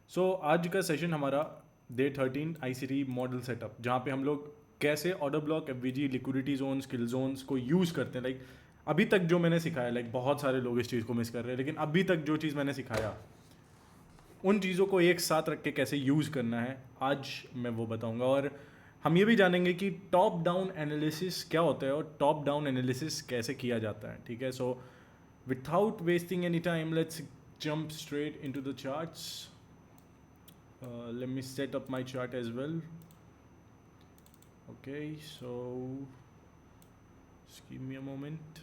आज का सेशन हमारा डे 13 आईसीटी मॉडल सेटअप, जहाँ पे हम लोग कैसे order block, FVG, liquidity zone, skill zones को यूज़ करते हैं। अभी तक जो मैंने सिखाया, बहुत सारे लोग इस चीज़ को मिस कर रहे हैं, लेकिन अभी तक जो चीज़ मैंने सिखाया उन चीज़ों को एक साथ रख के कैसे यूज़ करना है, आज मैं वो बताऊंगा। और हम ये भी जानेंगे कि टॉप डाउन एनालिसिस क्या होता है और टॉप डाउन एनालिसिस कैसे किया जाता है। ठीक है, so without wasting any time, let's jump straight into the charts. Let me set up my chart as well. Okay, so just give me a moment.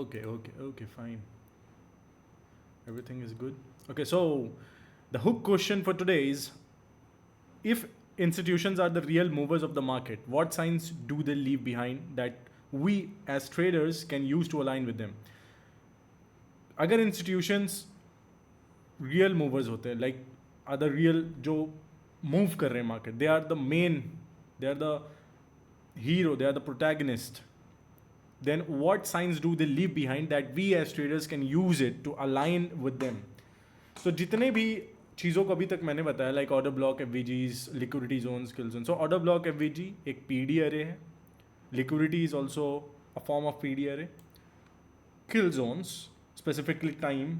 Okay, fine. Everything is good. Okay, so the hook question for today is, if institutions are the real movers of the market, what signs do they leave behind that we as traders can use to align with them? अगर institutions real movers होते हैं, other real जो move कर रहे हैं market, they are the men, they are the hero, they are the protagonist, then what signs do they leave behind that we as traders can use it to align with them? So जितने भी चीज़ों को अभी तक मैंने बताया, like order block, FVGs, liquidity zone, kill zone. So order block, FVG एक PD array है, liquidity is also a form of PD array, kill zones specifically time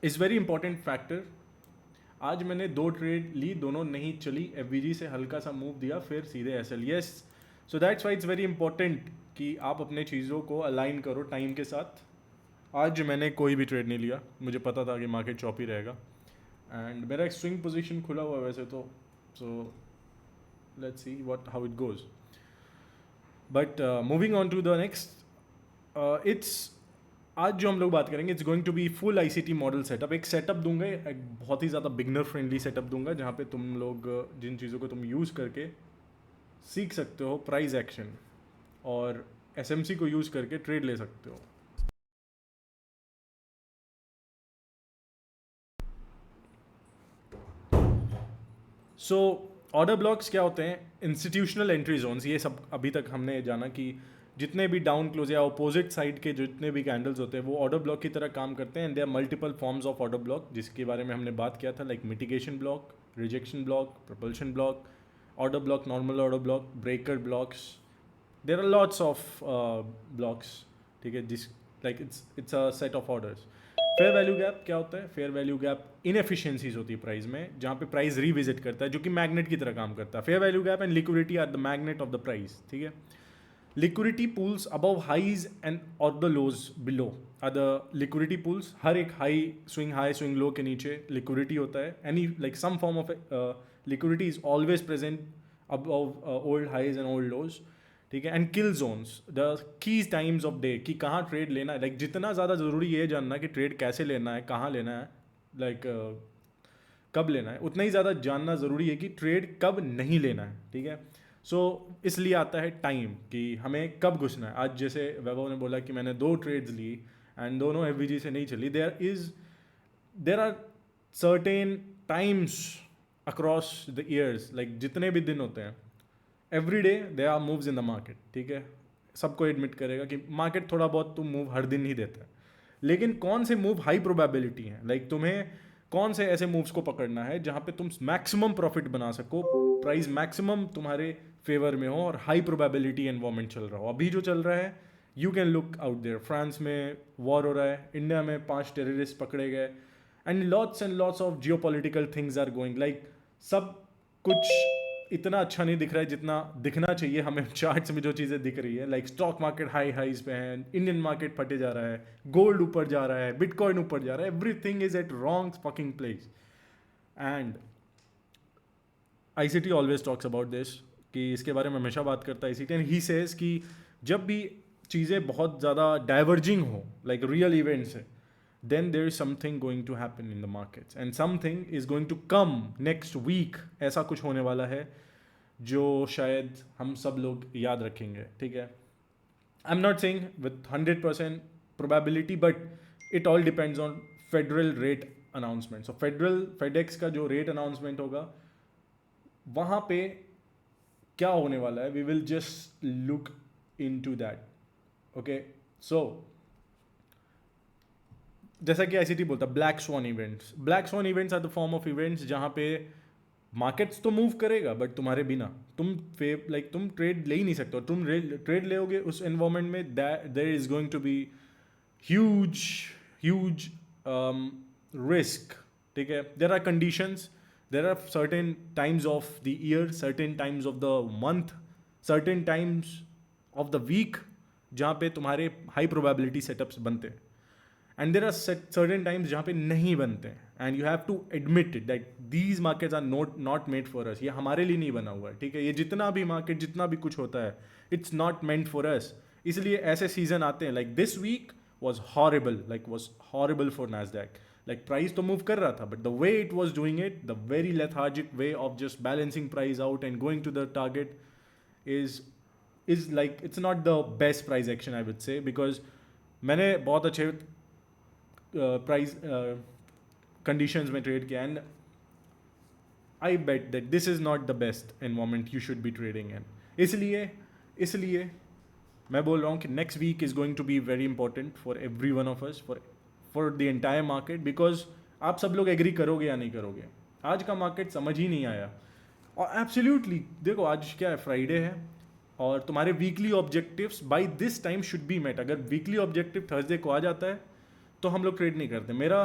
is very important factor. आज मैंने 2 ट्रेड ली, दोनों नहीं चली, FVG से हल्का सा मूव दिया, फिर सीधे SL. Yes, so that's why it's very important कि आप अपने चीज़ों को अलाइन करो टाइम के साथ. आज मैंने कोई भी ट्रेड नहीं लिया, मुझे पता था कि मार्केट चॉपी रहेगा, एंड मेरा एक स्विंग पोजीशन खुला हुआ है वैसे तो. So let's see what how it goes. But moving on to the next, it's आज जो हम लोग बात करेंगे, it's going to be full ICT model setup. एक सेटअप दूंगा, एक बहुत ही ज़्यादा बिगनर फ्रेंडली सेटअप दूंगा, जहाँ पे तुम लोग जिन चीज़ों को तुम यूज़ करके सीख सकते हो प्राइस एक्शन, और एसएमसी को यूज़ करके ट्रेड ले सकते हो. सो ऑर्डर ब्लॉक्स क्या होते हैं? Institutional entry zones. ये सब अभी तक हमने जाना कि जितने भी डाउन क्लोज या अपोजिट साइड के जितने भी कैंडल्स होते हैं वो ऑर्डर ब्लॉक की तरह काम करते हैं. And there are multiple forms of order block, जिसके बारे में हमने बात किया था, like mitigation block, rejection block, propulsion block, order block, normal order block, breaker blocks. There are lots of blocks. ठीक है, जिस like it's a set of orders. Fair value gap क्या होता है? फेयर वैल्यू गैप इनएफिशिएंसीज होती है price में, जहाँ पे प्राइस रिविजिट करता है, जो कि मैग्नेट की तरह काम करता है. Fair value gap and liquidity are the magnet of the price. ठीक है, liquidity pools above highs and or the lows below are the liquidity pools. हर एक हाई स्विंग लो के नीचे लिक्विडिटी होता है. Any like some form of liquidity is always present above old highs and old lows. ठीक है, and kill zones, the key times of day, कि कहाँ ट्रेड लेना है. जितना ज़्यादा ज़रूरी ये जानना कि ट्रेड कैसे लेना है, कहाँ लेना है, कब लेना है, उतना ही ज़्यादा जानना ज़रूरी है कि ट्रेड कब नहीं लेना है. ठीक है, सो इसलिए आता है टाइम, कि हमें कब घुसना है. आज जैसे वैभव ने बोला कि मैंने 2 ट्रेड्स ली एंड दोनों एफवीजी से नहीं चली. There are certain times across the years, जितने भी दिन होते हैं, every day they are moves in the market. ठीक है, सबको एडमिट करेगा कि मार्केट थोड़ा बहुत तो मूव हर दिन ही देता है, लेकिन कौन से मूव हाई प्रोबेबिलिटी हैं, तुम्हें कौन से ऐसे मूव्स को पकड़ना है जहाँ पे तुम मैक्सिमम प्रॉफिट बना सको, प्राइस मैक्सिमम तुम्हारे फेवर में हो और हाई प्रोबेबिलिटी एनवायरमेंट चल रहा हो. अभी जो चल रहा है, you can look out there. France में वॉर हो रहा है, इंडिया में 5 टेररिस्ट पकड़े गए, and lots of geopolitical things are going. सब कुछ इतना अच्छा नहीं दिख रहा है जितना दिखना चाहिए हमें. चार्ट्स में जो चीज़ें दिख रही है, स्टॉक मार्केट हाईज पे है, इंडियन मार्केट फटे जा रहा है, गोल्ड ऊपर जा रहा है, बिटकॉइन ऊपर जा रहा है, everything is at wrong fucking place. And ICT always talks about this, कि इसके बारे में हमेशा बात करता है आईसीटी, एंड ही सेज कि जब भी चीज़ें बहुत ज़्यादा डाइवर्जिंग हो, रियल इवेंट से, then there is something going to happen in the markets and something is going to come next week. ऐसा कुछ होने वाला है जो शायद हम सब लोग याद रखेंगे. ठीक है, I am not saying with 100% probability, but it all depends on federal rate announcement. So FedEx का जो रेट अनाउंसमेंट होगा, वहाँ पे क्या होने वाला है, we will just look into that. Okay, so जैसा कि आईसीटी बोलता है black swan events are the form of events जहाँ पे मार्केट्स तो मूव करेगा बट तुम्हारे बिना तुम ट्रेड ले ही नहीं सकते हो। तुम ट्रेड लेोगे उस एनवायरमेंट में there is going to be huge huge risk. ठीक है, there are conditions, there are certain times of the year, certain times of the month, certain times of the week जहाँ पे तुम्हारे हाई प्रोबेबिलिटी सेटअप्स बनते हैं and there are certain times जहाँ पे नहीं बनते हैं and you have to admit it that these markets are not made for us. ये हमारे लिए नहीं बना हुआ है। ठीक है, ये जितना भी मार्केट जितना भी कुछ होता है it's not meant for us. इसलिए ऐसे सीजन आते हैं like this week was horrible for Nasdaq. Like price तो move कर रहा था but the way it was doing it, the very lethargic way of just balancing price out and going to the target is like it's not the best price action I would say because मैंने बहुत अच्छे price conditions में trade किया and I bet that this is not the best environment you should be trading in. इसलिए मैं बोल रहा हूँ कि next week is going to be very important for every one of us for the entire market because आप सब लोग agree करोगे या नहीं करोगे। आज का मार्केट समझ ही नहीं आया और एब्सोल्युटली देखो आज क्या है, फ्राइडे है और तुम्हारे weekly objectives by this time should be met. अगर वीकली ऑब्जेक्टिव थर्सडे को आ जाता है तो हम लोग ट्रेड नहीं करते। मेरा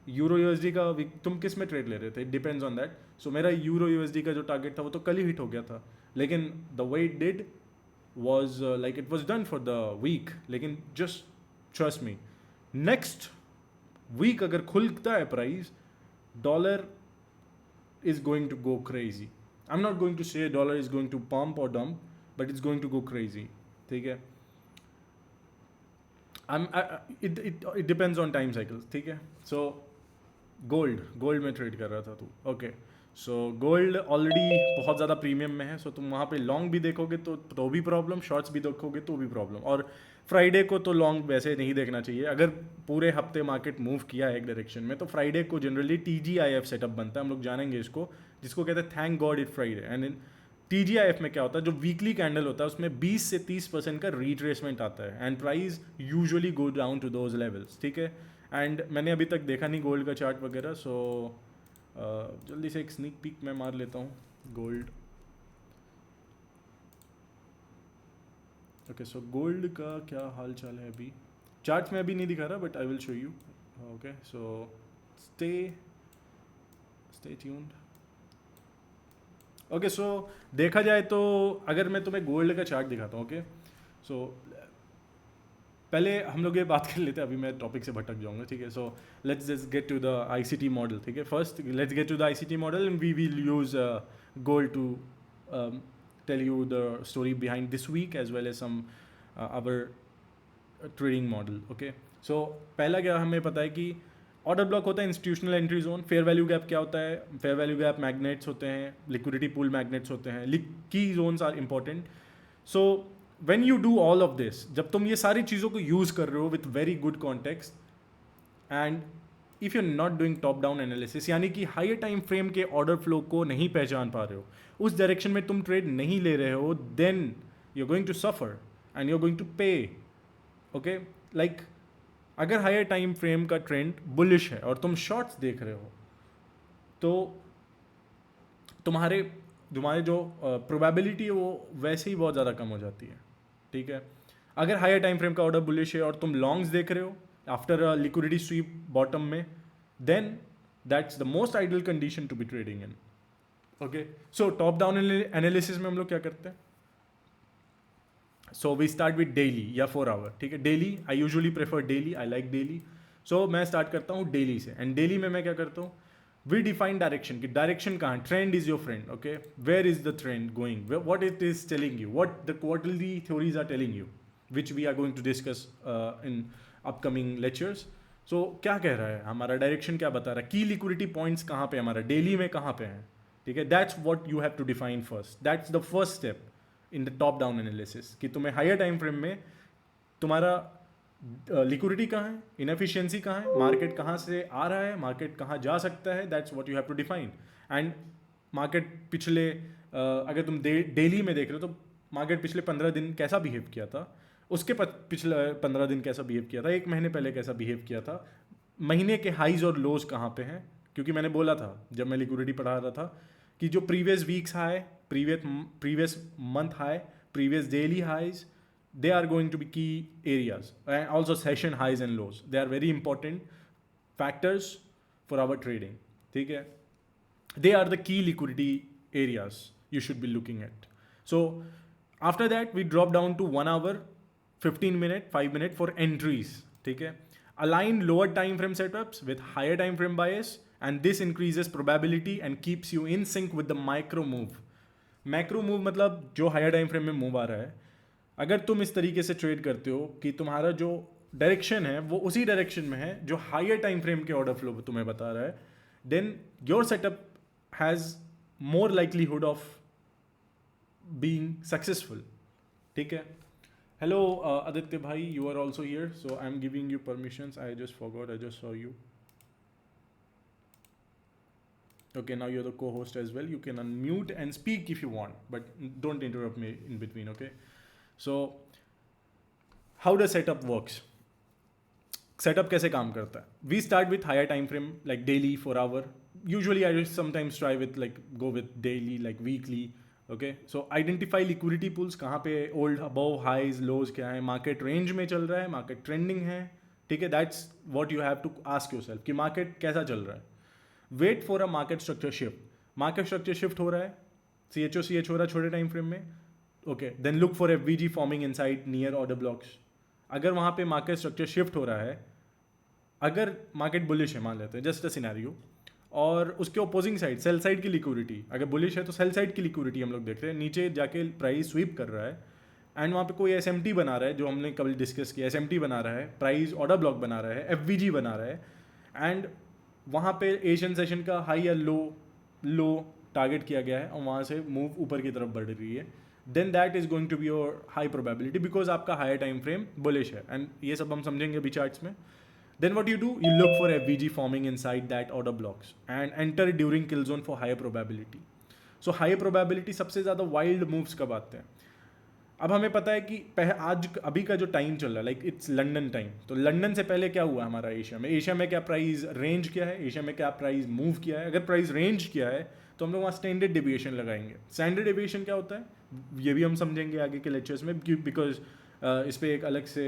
यूरो यूएसडी का तुम किस में ट्रेड ले रहे थे, डिपेंड्स ऑन दैट। सो मेरा यूरो यूएसडी का जो टारगेट था वो तो कल ही हिट हो गया था लेकिन the way it did was like it was done for the week। लेकिन just trust me next week अगर खुलता है price dollar is going to go crazy। I'm not going to say dollar is going to pump or dump but it's going to go crazy। ठीक है, it depends on time cycles। ठीक है, so gold में trade कर रहा था तू, okay. So gold already बहुत ज़्यादा प्रीमियम में है, सो तुम वहाँ पे लॉन्ग भी देखोगे तो भी प्रॉब्लम, शॉर्ट्स भी देखोगे तो भी प्रॉब्लम। और फ्राइडे को तो लॉन्ग वैसे नहीं देखना चाहिए। अगर पूरे हफ्ते मार्केट मूव किया है एक डायरेक्शन में तो फ्राइडे को जनरली TGIF सेटअप बनता है, हम लोग जानेंगे इसको, जिसको कहते हैं thank God it Friday. And in TGIF में क्या होता है, जो वीकली कैंडल होता है उसमें 20 से 30% का रिट्रेसमेंट आता है and price usually go down to those levels. ठीक है, एंड मैंने अभी तक देखा नहीं गोल्ड का चार्ट वगैरह, सो जल्दी से एक स्नीक पीक मैं मार लेता हूँ गोल्ड। ओके, सो गोल्ड का क्या हाल चाल है अभी, चार्ट में अभी नहीं दिखा रहा but I will show you. Okay, so stay tuned. Okay, so देखा जाए तो अगर मैं तुम्हें गोल्ड का चार्ट दिखाता हूँ, ओके, सो पहले हम लोग ये बात कर लेते हैं, अभी मैं टॉपिक से भटक जाऊंगा। ठीक है, so let's just get to the ICT model. ठीक है, first let's get to the ICT model and we will use gold to tell you the story behind this week as well as some our trading model. Okay, so पहला क्या हमें पता है कि order block होता है, institutional entry zone. Fair value gap क्या होता है, फेयर वैल्यू गैप मैग्नेट्स होते हैं, लिक्विडिटी पूल मैग्नेट्स होते हैं, key zones are important. So when you do all of this, जब तुम ये सारी चीज़ों को यूज़ कर रहे हो with very good context and if you're not doing top down analysis, यानी कि हायर टाइम फ्रेम के ऑर्डर फ्लो को नहीं पहचान पा रहे हो, उस डायरेक्शन में तुम ट्रेड नहीं ले रहे हो, then you're going to suffer and you're going to pay। okay, like अगर हायर टाइम फ्रेम का ट्रेंड बुलिश है और तुम शॉर्ट्स देख रहे हो तो तुम्हारे जो प्रोबेबिलिटी है वो वैसे ही बहुत ज़्यादा कम हो जाती है। ठीक है, अगर हायर टाइम फ्रेम का ऑर्डर बुलिश है और तुम लॉन्ग्स देख रहे हो after a liquidity sweep bottom में, then that's the most ideal condition to be trading in. Okay, so top down analysis में हम लोग क्या करते हैं, so we start with daily या 4 आवर। ठीक है, daily I usually prefer daily, I like daily. So मैं स्टार्ट करता हूँ डेली से एंड डेली में मैं क्या करता हूँ, वी डिफाइन डायरेक्शन की डायरेक्शन कहाँ, trend is your friend. Okay, where is the trend going, what it is telling you, what the quarterly theories are telling you, which we are going to discuss in upcoming lectures. So क्या कह रहा है हमारा direction, क्या बता रहा है, की लिक्विडिटी पॉइंट्स कहाँ पे हमारा डेली में कहाँ पे हैं। ठीक है, that's what you have to define first, that's the first step in the top down analysis कि तुम्हें हायर टाइम फ्रेम में तुम्हारा लिक्विडिटी कहाँ है, इनएफिशिएंसी कहाँ है, मार्केट कहाँ से आ रहा है, मार्केट कहाँ जा सकता है, that's what you have to define. And market पिछले अगर तुम डेली में देख रहे हो तो मार्केट पिछले 15 दिन कैसा बिहेव किया था, उसके पिछले 15 दिन कैसा बिहेव किया था, एक महीने पहले कैसा बिहेव किया था, महीने के हाइज और लोज कहाँ पे हैं, क्योंकि मैंने बोला था जब मैं लिक्विडिटी पढ़ा रहा था कि जो previous weeks high, previous month high, previous daily highs, they are going to be key areas, and also session highs and lows, they are very important factors for our trading. ठीक है, they are the key liquidity areas you should be looking at. So after that we drop down to 1 hour, 15 minute, 5 minute for entries. ठीक है, align lower time frame setups with higher time frame bias, and this increases probability and keeps you in sync with the micro move. Macro move मतलब जो higher time frame में move आ रहा है, अगर तुम इस तरीके से ट्रेड करते हो कि तुम्हारा जो डायरेक्शन है वो उसी डायरेक्शन में है जो हायर टाइम फ्रेम के ऑर्डर फ्लो तुम्हें बता रहा है, then your setup has more likelihood of being successful. ठीक है. हेलो आदित्य भाई, you are also here, so I am giving you permissions. I just forgot, I just saw you. Okay, now you're the co-host as well. You can unmute and speak if you want, but don't interrupt me in between, okay? So, how the setup works? Setup कैसे काम करता है? We start with higher time frame, like daily, 4 hour. Usually I just sometimes try with like go with daily, like weekly. Okay, so identify liquidity pools, कहाँ पे old above highs, lows क्या है, market range में चल रहा है, market trending है. ठीक है, that's what you have to ask yourself कि market कैसा चल रहा है. Wait for a market structure shift. Market structure shift हो रहा है, CHOCH हो रहा है छोटे टाइम फ्रेम में. Okay, then look for FVG forming inside near order blocks. अगर वहाँ पे मार्केट स्ट्रक्चर शिफ्ट हो रहा है, अगर मार्केट बुलिश है मान लेते हैं, जस्ट अ सिनेरियो, और उसके अपोजिंग साइड सेल साइड की लिक्विडिटी अगर बुलिश है तो सेल साइड की लिक्विडिटी हम लोग देख रहे हैं, नीचे जाके प्राइस स्वीप कर रहा है एंड वहाँ पे कोई SMT बना रहा है, जो हमने कभी डिस्कस किया, SMT बना रहा है, प्राइस ऑर्डर ब्लॉक बना रहा है, FVG बना रहा है, एंड वहाँ पे एशियन सेशन का हाई या लो टारगेट किया गया है और वहाँ से मूव ऊपर की तरफ बढ़ रही है, then that is going to be your high probability because आपका हायर टाइम फ्रेम बुलिश है. एंड ये सब हम समझेंगे अभी चार्ट्स में. Then what you do, you look for FVG forming inside that order blocks and enter during kill zone for high probability. So high probability सबसे ज़्यादा वाइल्ड मूव्स कब आते हैं? अब हमें पता है कि आज अभी का जो टाइम चल रहा है, लाइक इट्स लंदन टाइम, तो लंदन से पहले क्या हुआ हमारा एशिया में क्या प्राइस रेंज किया है, एशिया में क्या प्राइस मूव किया है. अगर प्राइस रेंज किया है तो हम लोग वहाँ स्टैंडर्ड डेविएशन लगाएंगे. स्टैंडर्ड डेविएशन क्या होता है ये भी हम समझेंगे आगे के लेक्चर्स में, बिकॉज इस पर एक अलग से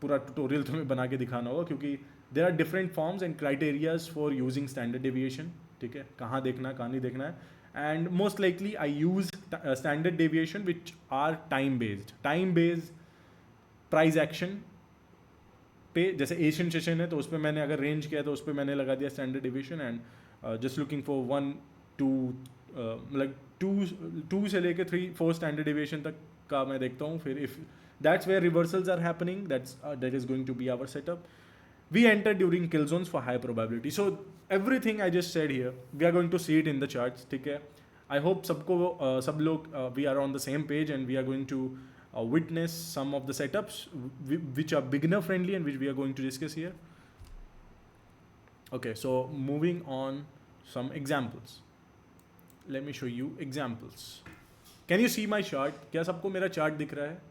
पूरा ट्यूटोरियल तुम्हें बना के दिखाना होगा, क्योंकि there are different forms and criterias for using standard deviation. ठीक है, कहाँ देखना है कहाँ नहीं देखना है. And most likely I use standard deviation which are time based price action पे. जैसे एशियन सेशन है तो उस पर मैंने अगर रेंज किया तो उस पर मैंने लगा दिया standard deviation, and just looking for 1 2 like 2 से लेके 3 4 स्टैंडर्ड डेविएशन तक का मैं देखता हूँ. फिर if that's where reversals are happening, that is going to be our setup. We enter during kill zones for high probability. So everything I just said here, we are going to see it in the charts. ठीक है, I hope सब लोग we are on the same page and we are going to witness some of the setups which are beginner friendly and which we are going to discuss here. Okay, so moving on, some examples. Let me show you examples. Can you see my chart? क्या सबको मेरा chart दिख रहा है?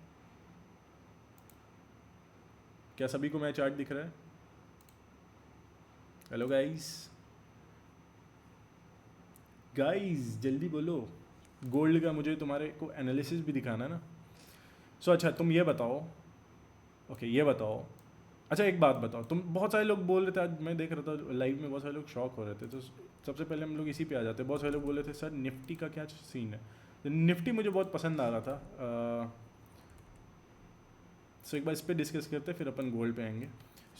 क्या सभी को मेरा चार्ट दिख रहा है? हेलो गाइस जल्दी बोलो. गोल्ड का मुझे तुम्हारे को एनालिसिस भी दिखाना है ना. सो अच्छा तुम ये बताओ, ओके ये बताओ, अच्छा एक बात बताओ, तुम बहुत सारे लोग बोल रहे थे, आज मैं देख रहा था लाइव में बहुत सारे लोग शॉक हो रहे थे, तो सबसे पहले हम लोग इसी पे आ जाते हैं. बहुत सारे लोग बोल रहे थे सर निफ्टी का क्या सीन है. तो निफ्टी मुझे बहुत पसंद आ रहा था, सो एक बार इस पर डिस्कस करते फिर अपन गोल्ड पे आएंगे.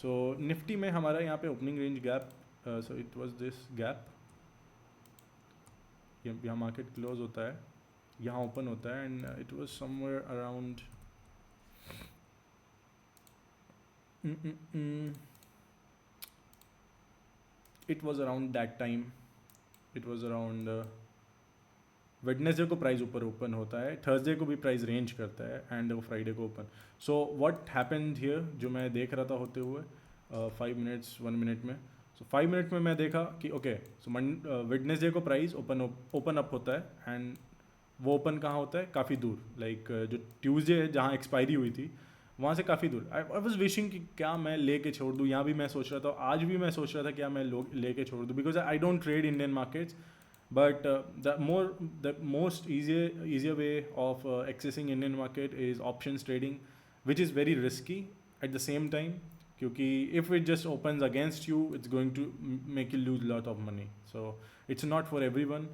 सो निफ्टी में हमारा यहाँ पे opening range gap, so it was this gap, यहाँ मार्केट क्लोज होता है, यहाँ ओपन होता है, and it was somewhere around it was around that time, it was around Wednesday को प्राइस ऊपर ओपन होता है, थर्सडे को भी प्राइस रेंज करता है, एंड वो फ्राइडे को open. So what happened here, जो मैं देख रहा था होते हुए 5 मिनट्स 1 मिनट में. सो 5 मिनट में मैं देखा कि ओके, सो वेडनेसडे को प्राइस ओपन अप होता है, एंड वो ओपन कहाँ होता है, काफ़ी दूर, लाइक जो ट्यूसडे है जहाँ एक्सपायरी हुई थी वहाँ से काफ़ी दूर. आई वॉज विशिंग कि क्या मैं लेके छोड़ दूँ. यहाँ भी मैं सोच रहा था, आज भी मैं सोच रहा था क्या मैं लेके छोड़ दूँ, because I don't trade Indian markets. But the most easier way of accessing Indian market is options trading, which is very risky at the same time. क्योंकि if it just opens against you, it's going to make you lose a lot of money. So it's not for everyone,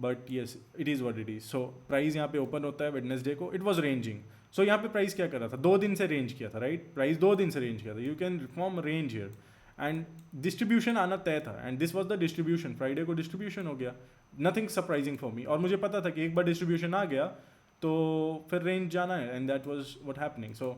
but yes, it is what it is. So price यहाँ पे open होता है Wednesday को. It was ranging. So यहाँ पे price क्या कर रहा था? 2 दिन से range किया था, right? Price 2 दिन से range किया था. You can form range here. And distribution आना तय था, and this was the distribution. Friday को डिस्ट्रीब्यूशन हो गया. Nothing surprising for me. और मुझे पता था कि एक बार डिस्ट्रीब्यूशन आ गया तो फिर रेंज जाना है, and that was what happening. So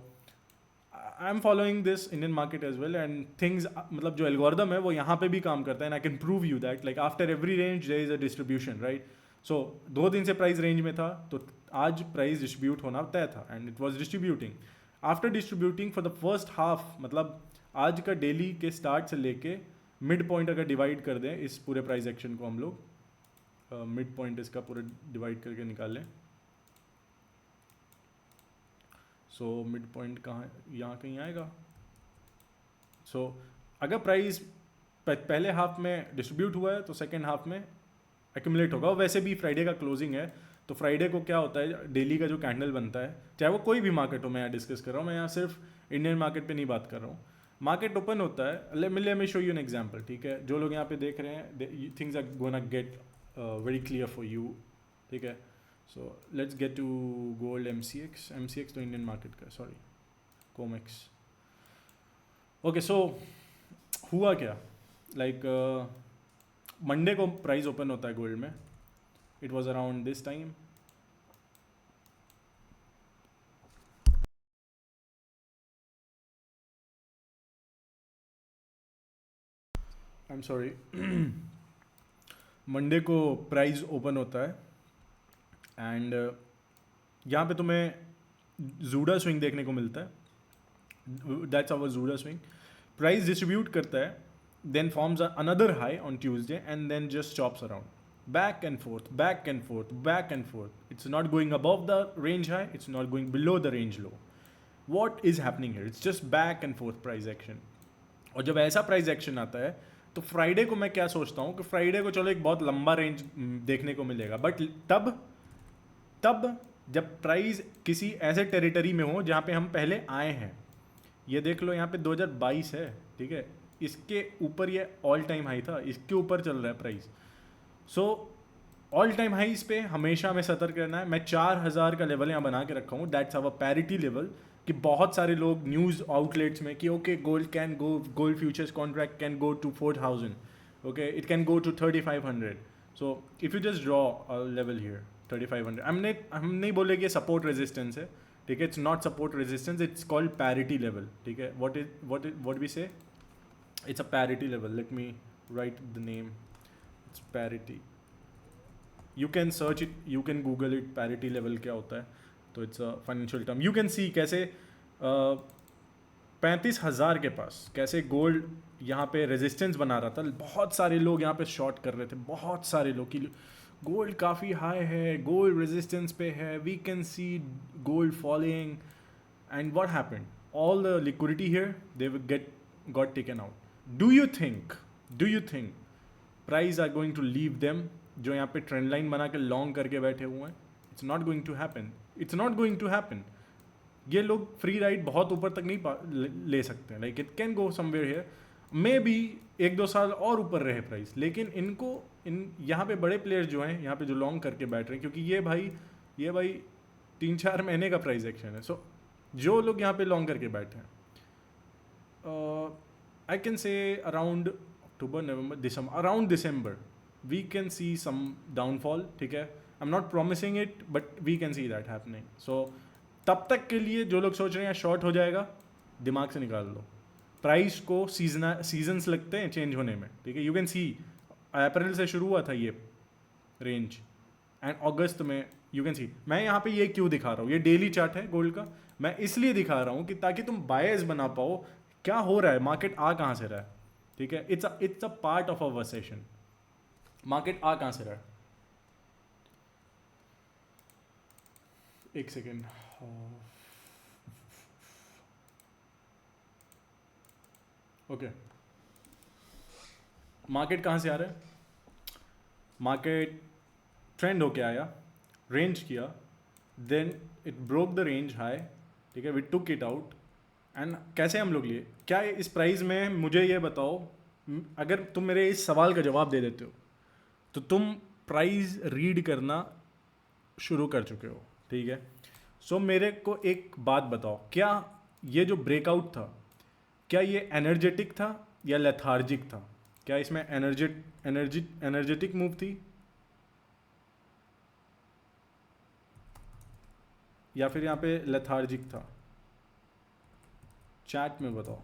I am following this Indian market as well, and things मतलब जो एल्गोरिदम है वो यहाँ पे भी काम करता है, and I can prove you that like after every range there is a distribution, right. So 2 दिन से प्राइस रेंज में था, तो आज प्राइस डिस्ट्रीब्यूट होना तय था, and it was distributing. After distributing for the first half, मतलब आज का डेली के स्टार्ट से लेके मिड पॉइंट अगर डिवाइड कर दें इस पूरे प्राइस एक्शन को, हम लोग मिड पॉइंट इसका पूरा डिवाइड करके निकाल लें. सो मिड पॉइंट कहाँ, यहाँ कहीं आएगा. सो अगर प्राइस पहले हाफ में डिस्ट्रीब्यूट हुआ है तो सेकेंड हाफ में एक्यूमुलेट होगा. और वैसे भी फ्राइडे का क्लोजिंग है, तो फ्राइडे को क्या होता है, डेली का जो कैंडल बनता है, चाहे वो कोई भी मार्केट हो, मैं यहाँ डिस्कस कर रहा हूँ, मैं यहाँ सिर्फ इंडियन मार्केट पे नहीं बात कर रहा हूँ. मार्केट ओपन होता है, let me show you an example, ठीक है. जो लोग यहाँ पे देख रहे हैं, things are gonna get very clear for you, ठीक है. So let's get to gold. MCX तो इंडियन मार्केट का, सॉरी, कोमेक्स. ओके, सो हुआ क्या, लाइक मंडे को प्राइस ओपन होता है गोल्ड में. It was around this time. I am sorry. Monday को प्राइस ओपन होता है, एंड यहाँ पे तुम्हें जूडा स्विंग देखने को मिलता है. That's our Judas swing. Price distribute करता है, then forms another high on Tuesday, and then just chops around, back and forth, back and forth, back and forth. It's not going above the range high, it's not going below the range low. What is happening here? It's just back and forth price action. और जब ऐसा price action आता है तो Friday को मैं क्या सोचता हूँ कि फ्राइडे को चलो एक बहुत लंबा रेंज देखने को मिलेगा, बट तब जब प्राइस किसी ऐसे टेरिटरी में हो जहाँ पे हम पहले आए हैं. ये देख लो, यहाँ पे 2022 है, ठीक है. इसके ऊपर ये ऑल टाइम हाई था, इसके ऊपर चल रहा है price. So all time highs पे हमेशा हमें सतर्क रहना है. मैं 4000 का लेवल यहाँ बना के रखा हूँ, दैट्स अवर पैरिटी लेवल. कि बहुत सारे लोग न्यूज़ आउटलेट्स में कि okay gold can go, gold futures contract can go to 4000, okay it can go to 3500. So if you just draw a level here 3500, हम नहीं बोले कि सपोर्ट रेजिस्टेंस है, ठीक है. It's not support resistance, it's called parity level, ठीक है. What we से, it's a parity level. Let me right the name. It's parity. You can search it, you can google it, parity level क्या होता है. तो it's a financial term. You can see कैसे 35,000 के पास कैसे गोल्ड यहाँ पे रेजिस्टेंस बना रहा था. बहुत सारे लोग यहाँ पे शॉर्ट कर रहे थे, बहुत सारे लोग कि गोल्ड काफ़ी हाई है, गोल्ड रेजिस्टेंस पे है, we can see gold falling. And what happened, all the liquidity here they got taken out. Do you think price are going to leave them, जो यहाँ पे ट्रेंड लाइन बना के long करके बैठे हुए हैं? It's not going to happen. ये लोग फ्री राइड बहुत ऊपर तक नहीं ले सकते हैं. Like it can go somewhere here, may be 1-2 साल और ऊपर रहे प्राइस, लेकिन यहाँ पे बड़े प्लेयर्स जो हैं यहाँ पे जो लॉन्ग करके बैठ रहे हैं, क्योंकि ये भाई 3-4 महीने का प्राइस एक्शन है. सो जो लोग यहाँ पे लॉन्ग करके बैठे हैं, आई कैन से around October, November, December, around December, we can see some downfall, ठीक है. I'm not promising it, but we can see that happening. So तब तक के लिए जो लोग सोच रहे हैं शॉर्ट हो जाएगा, दिमाग से निकाल लो. प्राइस को सीजन्स लगते हैं चेंज होने में, ठीक है. यू कैन सी अप्रैल से शुरू हुआ था ये रेंज, एंड अगस्त में यू कैन सी. मैं यहाँ पे ये क्यों दिखा रहा हूँ, ये डेली चार्ट है गोल्ड का, मैं इसलिए दिखा रहा हूँ कि ताकि तुम बायर्स बना पाओ क्या हो रहा है, मार्केट आ कहाँ से रहा है, ठीक है. It's a part of our session. Market आ कहाँ से रहा है, एक सेकेंड. ओके, मार्केट कहाँ से आ रहा है? मार्केट ट्रेंड होके आया, रेंज किया, then it broke the range high, ठीक है, we took it out and कैसे हम लोग लिए, क्या इस प्राइस में, मुझे ये बताओ, अगर तुम मेरे इस सवाल का जवाब दे देते हो तो तुम प्राइस रीड करना शुरू कर चुके हो, ठीक है। सो मेरे को एक बात बताओ, क्या ये जो ब्रेकआउट था, क्या ये एनर्जेटिक था या लेथार्जिक था? क्या इसमें एनर्जेटिक मूव थी या फिर यहाँ पे लेथार्जिक था? चैट में बताओ।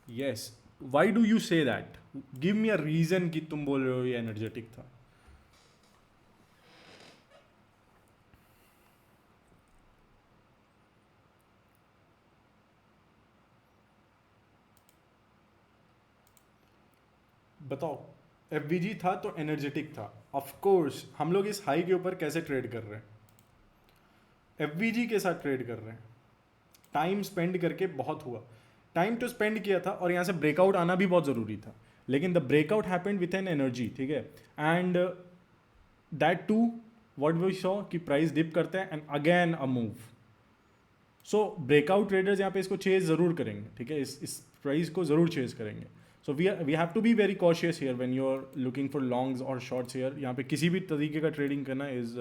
Yes, why do you say that? Give me a reason कि तुम बोल रहे हो ये एनर्जेटिक था। बताओ। एफवीजी था तो एनर्जेटिक था, ऑफ कोर्स। हम लोग इस हाई के ऊपर कैसे ट्रेड कर रहे हैं? एफवीजी के साथ ट्रेड कर रहे हैं, टाइम स्पेंड करके बहुत हुआ, टाइम तो स्पेंड किया था और यहाँ से ब्रेकआउट आना भी बहुत ज़रूरी था, लेकिन the breakout happened with an energy, ठीक है। And that to what we saw कि प्राइस डिप करते हैं and again a move. So breakout traders यहाँ पे इसको चेज ज़रूर करेंगे, ठीक है, इस प्राइस को ज़रूर चेज करेंगे। So we have to be very cautious here when you are looking for longs और शॉर्ट्स हियर। यहाँ पे किसी भी तरीके का ट्रेडिंग करना is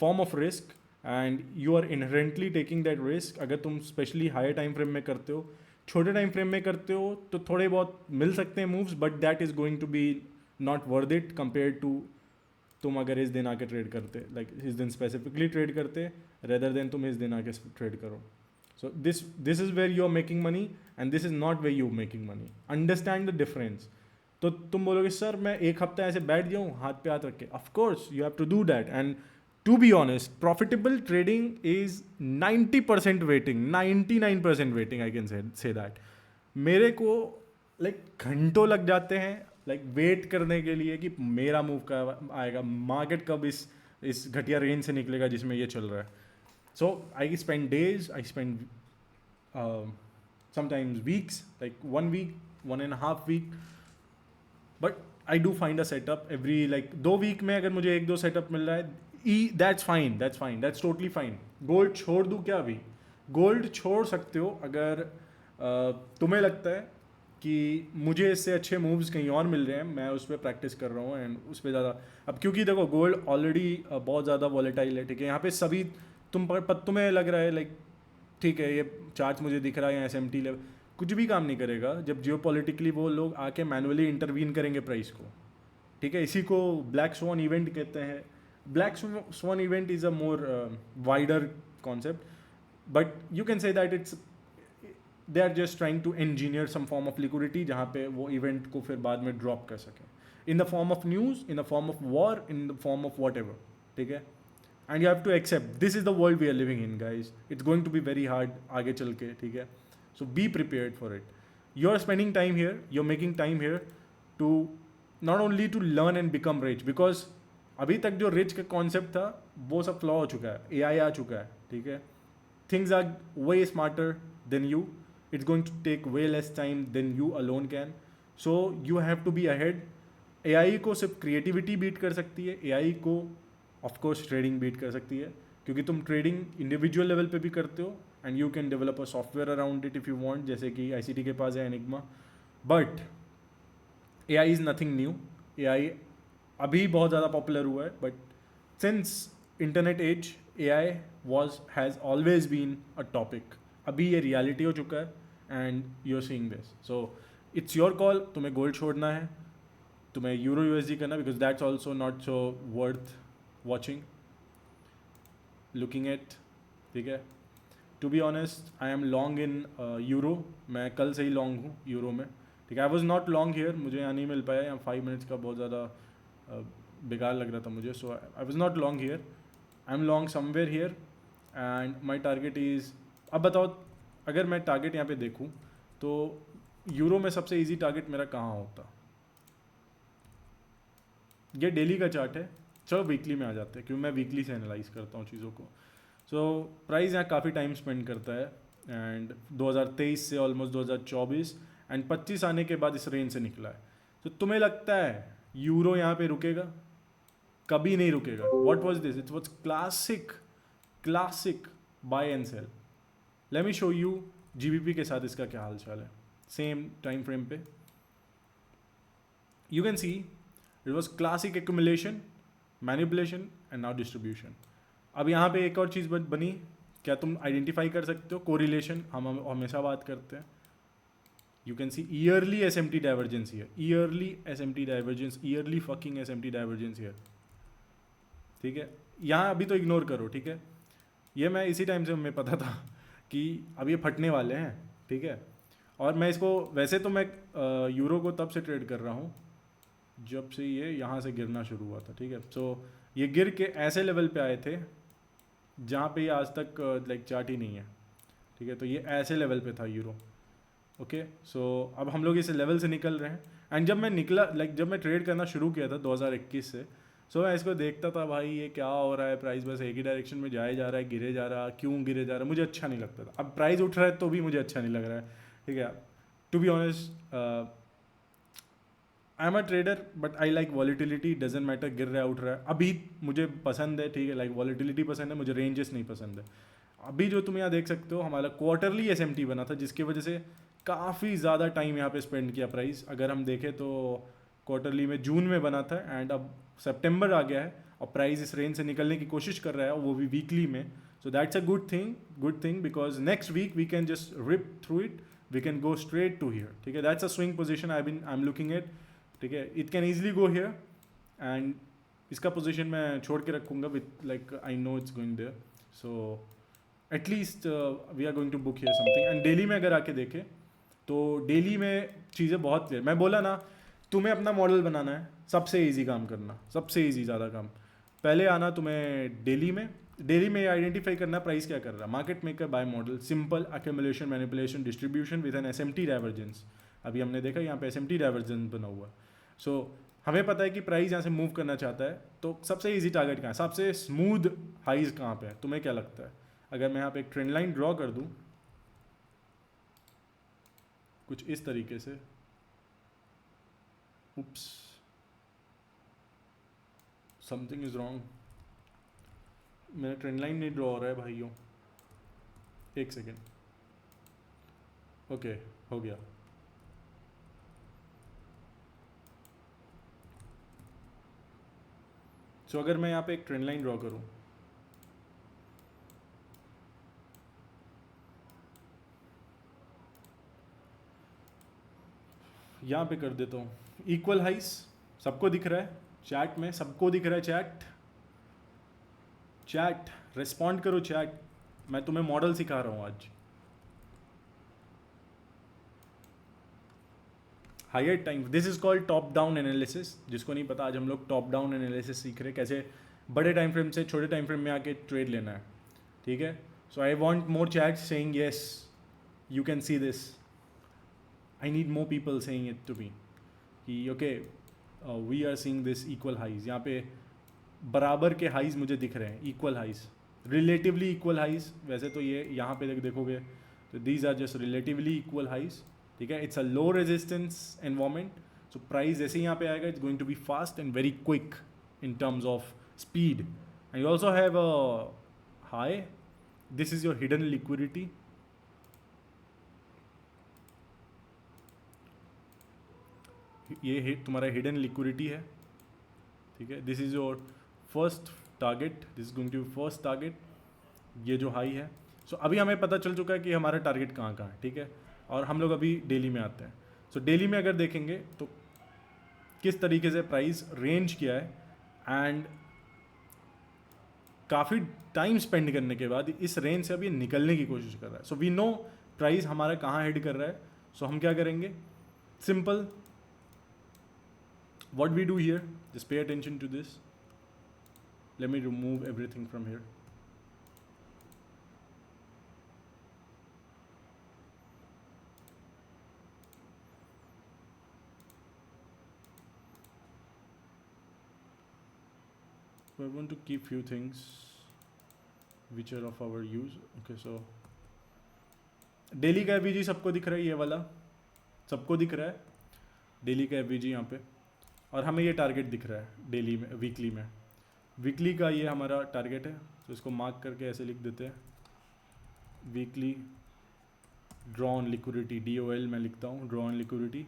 form of risk and you are inherently taking that risk. अगर तुम स्पेशली हायर टाइम फ्रेम में करते हो, छोटे टाइम फ्रेम में करते हो तो थोड़े बहुत मिल सकते हैं moves, but that is going to be not worth it compare to तुम अगर इस दिन आके ट्रेड करते, लाइक इस दिन स्पेसिफिकली ट्रेड करते रेदर देन तुम इस दिन आके ट्रेड करो। So this is where you are making money and this is not where you making money. Understand the difference. तो तुम बोलोगे सर मैं एक हफ्ता ऐसे बैठ गया हूँ हाथ पे हाथ रख के, of course you have to do that. And to be honest, profitable trading is 90% waiting, 99% waiting, I can say that. मेरे को घंटों लग जाते हैं वेट करने के लिए कि मेरा मूव कब आएगा, मार्केट कब इस घटिया रेंज से निकलेगा जिसमें ये चल रहा है। So I spend days, I spend sometimes weeks, like 1 week, 1.5 week, but I do find a setup every 2 week में। अगर मुझे 1-2 सेटअप मिल रहा है, that's fine, that's totally fine। Gold छोड़ दूँ क्या? अभी गोल्ड छोड़ सकते हो अगर तुम्हें लगता है कि मुझे इससे अच्छे मूव्स कहीं और मिल रहे हैं, मैं उस पर प्रैक्टिस कर रहा हूँ एंड उस पर ज़्यादा। अब क्योंकि देखो गोल्ड ऑलरेडी बहुत ज़्यादा वॉलेटाइल है, ठीक है, यहाँ पे सभी तुम्हें लग रहा है ठीक है ये चार्ट मुझे दिख रहा है या SMT लेवल, कुछ भी काम नहीं करेगा जब जियोपॉलिटिकली वो लोग आके मैनुअली इंटरवीन करेंगे प्राइस को, ठीक है। इसी को ब्लैक स्वॉन इवेंट कहते हैं। Black swan event is a more wider concept, but you can say that it's they are just trying to engineer some form of liquidity जहाँ पे वो इवेंट को फिर बाद में ड्रॉप कर सकें, in the form of news, in the form of war, in the form of whatever, ठीक है। And you have to accept this is the world we are living in guys, it's going to be very hard आगे चल के, ठीक है। So be prepared for it. You are spending time here, you are making time here to not only to learn and become rich, because अभी तक जो rich का concept था वो सब फ्लॉ हो चुका है, AI आ चुका है, ठीक है। Things are way smarter than you, it's going to take way less time than you alone can, so you have to be ahead। AI को सिर्फ क्रिएटिविटी बीट कर सकती है, AI को ऑफ कोर्स ट्रेडिंग बीट कर सकती है, क्योंकि तुम ट्रेडिंग इंडिविजुअल लेवल पे भी करते हो and you can develop a software around it if you want, जैसे कि ICT के पास है Enigma. But AI is nothing new. AI अभी बहुत ज़्यादा पॉपुलर हुआ है, but since internet age AI has always been a topic. अभी ये रियलिटी हो चुका है and you are seeing this. So it's your call, तुम्हें गोल्ड छोड़ना है, तुम्हें यूरो USD करना, because that's also not so worth watching looking at, ठीक है। To be honest I am long in euro, मैं कल से ही लॉन्ग हूँ यूरो में, ठीक है। आई वॉज नॉट लॉन्ग हियर, मुझे यहाँ नहीं मिल पाया, यहाँ 5 मिनट्स का बहुत ज़्यादा बेकार लग रहा था मुझे, so I was not long here, I am long somewhere here and my target is. अब बताओ, अगर मैं टारगेट यहाँ पे देखूँ तो यूरो में सबसे इजी टारगेट मेरा कहाँ होता? ये डेली का चार्ट है, चलो वीकली में आ जाते हैं क्योंकि मैं वीकली से एनालाइज करता हूँ चीज़ों को। सो प्राइस यहाँ काफ़ी टाइम स्पेंड करता है एंड 2023 से ऑलमोस्ट 2024 एंड 25 आने के बाद इस रेंज से निकला है. तो तुम्हें लगता है यूरो यहाँ पे रुकेगा? कभी नहीं रुकेगा. What was this? It was classic buy and sell. Let me show you GBP के साथ इसका क्या हाल चाल है सेम टाइम फ्रेम पे. You can see it was classic accumulation, manipulation and now distribution. अब यहाँ पे एक और चीज़ बनी. क्या तुम आइडेंटिफाई कर सकते हो कोरिलेशन? हम हमेशा बात करते हैं. You can see early S M T divergence here, early S M T divergence, early fucking S M T divergence here. ठीक है, यहाँ अभी तो इग्नोर करो. ठीक है, ये मैं इसी टाइम से हमें पता था कि अब ये फटने वाले हैं. ठीक है, और मैं इसको वैसे तो मैं यूरो को तब से ट्रेड कर रहा हूँ जब से ये यहाँ से गिरना शुरू हुआ था. ठीक है, सो ये गिर के ऐसे लेवल पे आए थे जहाँ पे ये आज तक लाइक चार्ट ही नहीं है. ठीक है, तो ये ऐसे लेवल पे था यूरो. ओके, सो अब हम लोग इस लेवल से निकल रहे हैं. एंड जब मैं निकला जब मैं ट्रेड करना शुरू किया था 2021 से, सो मैं इसको देखता था भाई ये क्या हो रहा है, प्राइस बस एक ही डायरेक्शन में जाए जा रहा है, गिरे जा रहा है, क्यों गिरे जा रहा है, मुझे अच्छा नहीं लगता था. अब प्राइस उठ रहा है तो भी मुझे अच्छा नहीं लग रहा है. ठीक है, to be honest I am a trader but I like volatility. Doesn't matter गिर रहा है उठ रहा है, अभी मुझे पसंद है. ठीक है, लाइक वॉलीटिलिटी पसंद है मुझे, रेंजेस नहीं पसंद है. अभी जो तुम यहाँ देख सकते हो हमारा क्वार्टरली एस बना था जिसकी वजह से काफ़ी ज़्यादा टाइम यहाँ पे स्पेंड किया प्राइस. अगर हम देखें तो क्वार्टरली में जून में बना था एंड अब सितंबर आ गया है और प्राइस इस रेंज से निकलने की कोशिश कर रहा है, वो भी वीकली में. So that's a good thing because next week we can just rip through it, we can go straight to here. ठीक है, that's a swing position I am looking at. ठीक है, it can easily go here and इसका position मैं छोड़ के रखूँगा with like I know it's going there. So at least we are going to book here something. And daily में अगर आके देखें तो डेली में चीज़ें बहुत क्लियर. मैं बोला ना तुम्हें अपना मॉडल बनाना है, सबसे इजी काम करना, सबसे इजी ज़्यादा काम. पहले आना तुम्हें डेली में आइडेंटिफाई करना प्राइस क्या कर रहा है. Market maker buy model, simple accumulation, manipulation, distribution with an SMT divergence. अभी हमने देखा यहाँ पे एसएमटी डाइवर्जेंस बना हुआ. सो हमें पता है कि प्राइस यहाँ से मूव करना चाहता है, तो सबसे इजी टारगेट कहाँ है, सबसे स्मूथ हाइज कहाँ पे है, तुम्हें क्या लगता है? अगर मैं यहाँ पे एक ट्रेंड लाइन ड्रॉ कर दूँ कुछ इस तरीके से, उप्स समथिंग इज रॉन्ग, मेरा ट्रेंड लाइन नहीं ड्रॉ हो रहा है भाइयों, एक सेकेंड. ओके, हो गया. सो अगर मैं यहाँ पे एक ट्रेंड लाइन ड्रॉ करूँ, यहाँ पे कर देता हूँ इक्वल हाइस. सबको दिख रहा है चैट में, सबको दिख रहा है चैट रिस्पॉन्ड करो चैट. मैं तुम्हें मॉडल सिखा रहा हूँ आज. Higher time, this is called top down analysis. जिसको नहीं पता, आज हम लोग टॉप डाउन एनालिसिस सीख रहे हैं, कैसे बड़े टाइम फ्रेम से छोटे टाइम फ्रेम में आके ट्रेड लेना है. ठीक है, so I want more chat saying yes you can see this. I need more people saying it to me कि okay we are seeing this equal highs. यहाँ पे बराबर के हाइज मुझे दिख रहे हैं, equal highs, relatively equal highs. वैसे तो ये यहाँ पे देखोगे तो these are just relatively equal highs. ठीक है, it's a low resistance environment. So price जैसे ही यहाँ पे आएगा it's going to be fast and very quick in terms of speed. And you also have a high, this is your hidden liquidity. ये तुम्हारा hidden liquidity है. ठीक है, this is your first target, this is going to be first target. ये जो high है, सो अभी हमें पता चल चुका है कि हमारा टारगेट कहाँ कहाँ है. ठीक है, और हम लोग अभी डेली में आते हैं. सो डेली में अगर देखेंगे तो किस तरीके से प्राइस रेंज किया है एंड काफ़ी टाइम स्पेंड करने के बाद इस रेंज से अभी निकलने की कोशिश कर रहा है. सो वी नो प्राइस हमारा कहाँ हेड कर रहा है. सो हम क्या करेंगे, simple, what we do here, just pay attention to this. Let me remove everything from here. So I want to keep few things which are of our use. Okay, so daily का average सबको दिख रहा है, ये वाला सबको दिख रहा है डेली का एवरेज यहाँ पे, और हमें ये टारगेट दिख रहा है डेली में, वीकली में। वीकली का ये हमारा टारगेट है, तो इसको मार्क करके ऐसे लिख देते हैं, वीकली ड्रॉन लिक्विडिटी, DOL मैं लिखता हूँ, drawn liquidity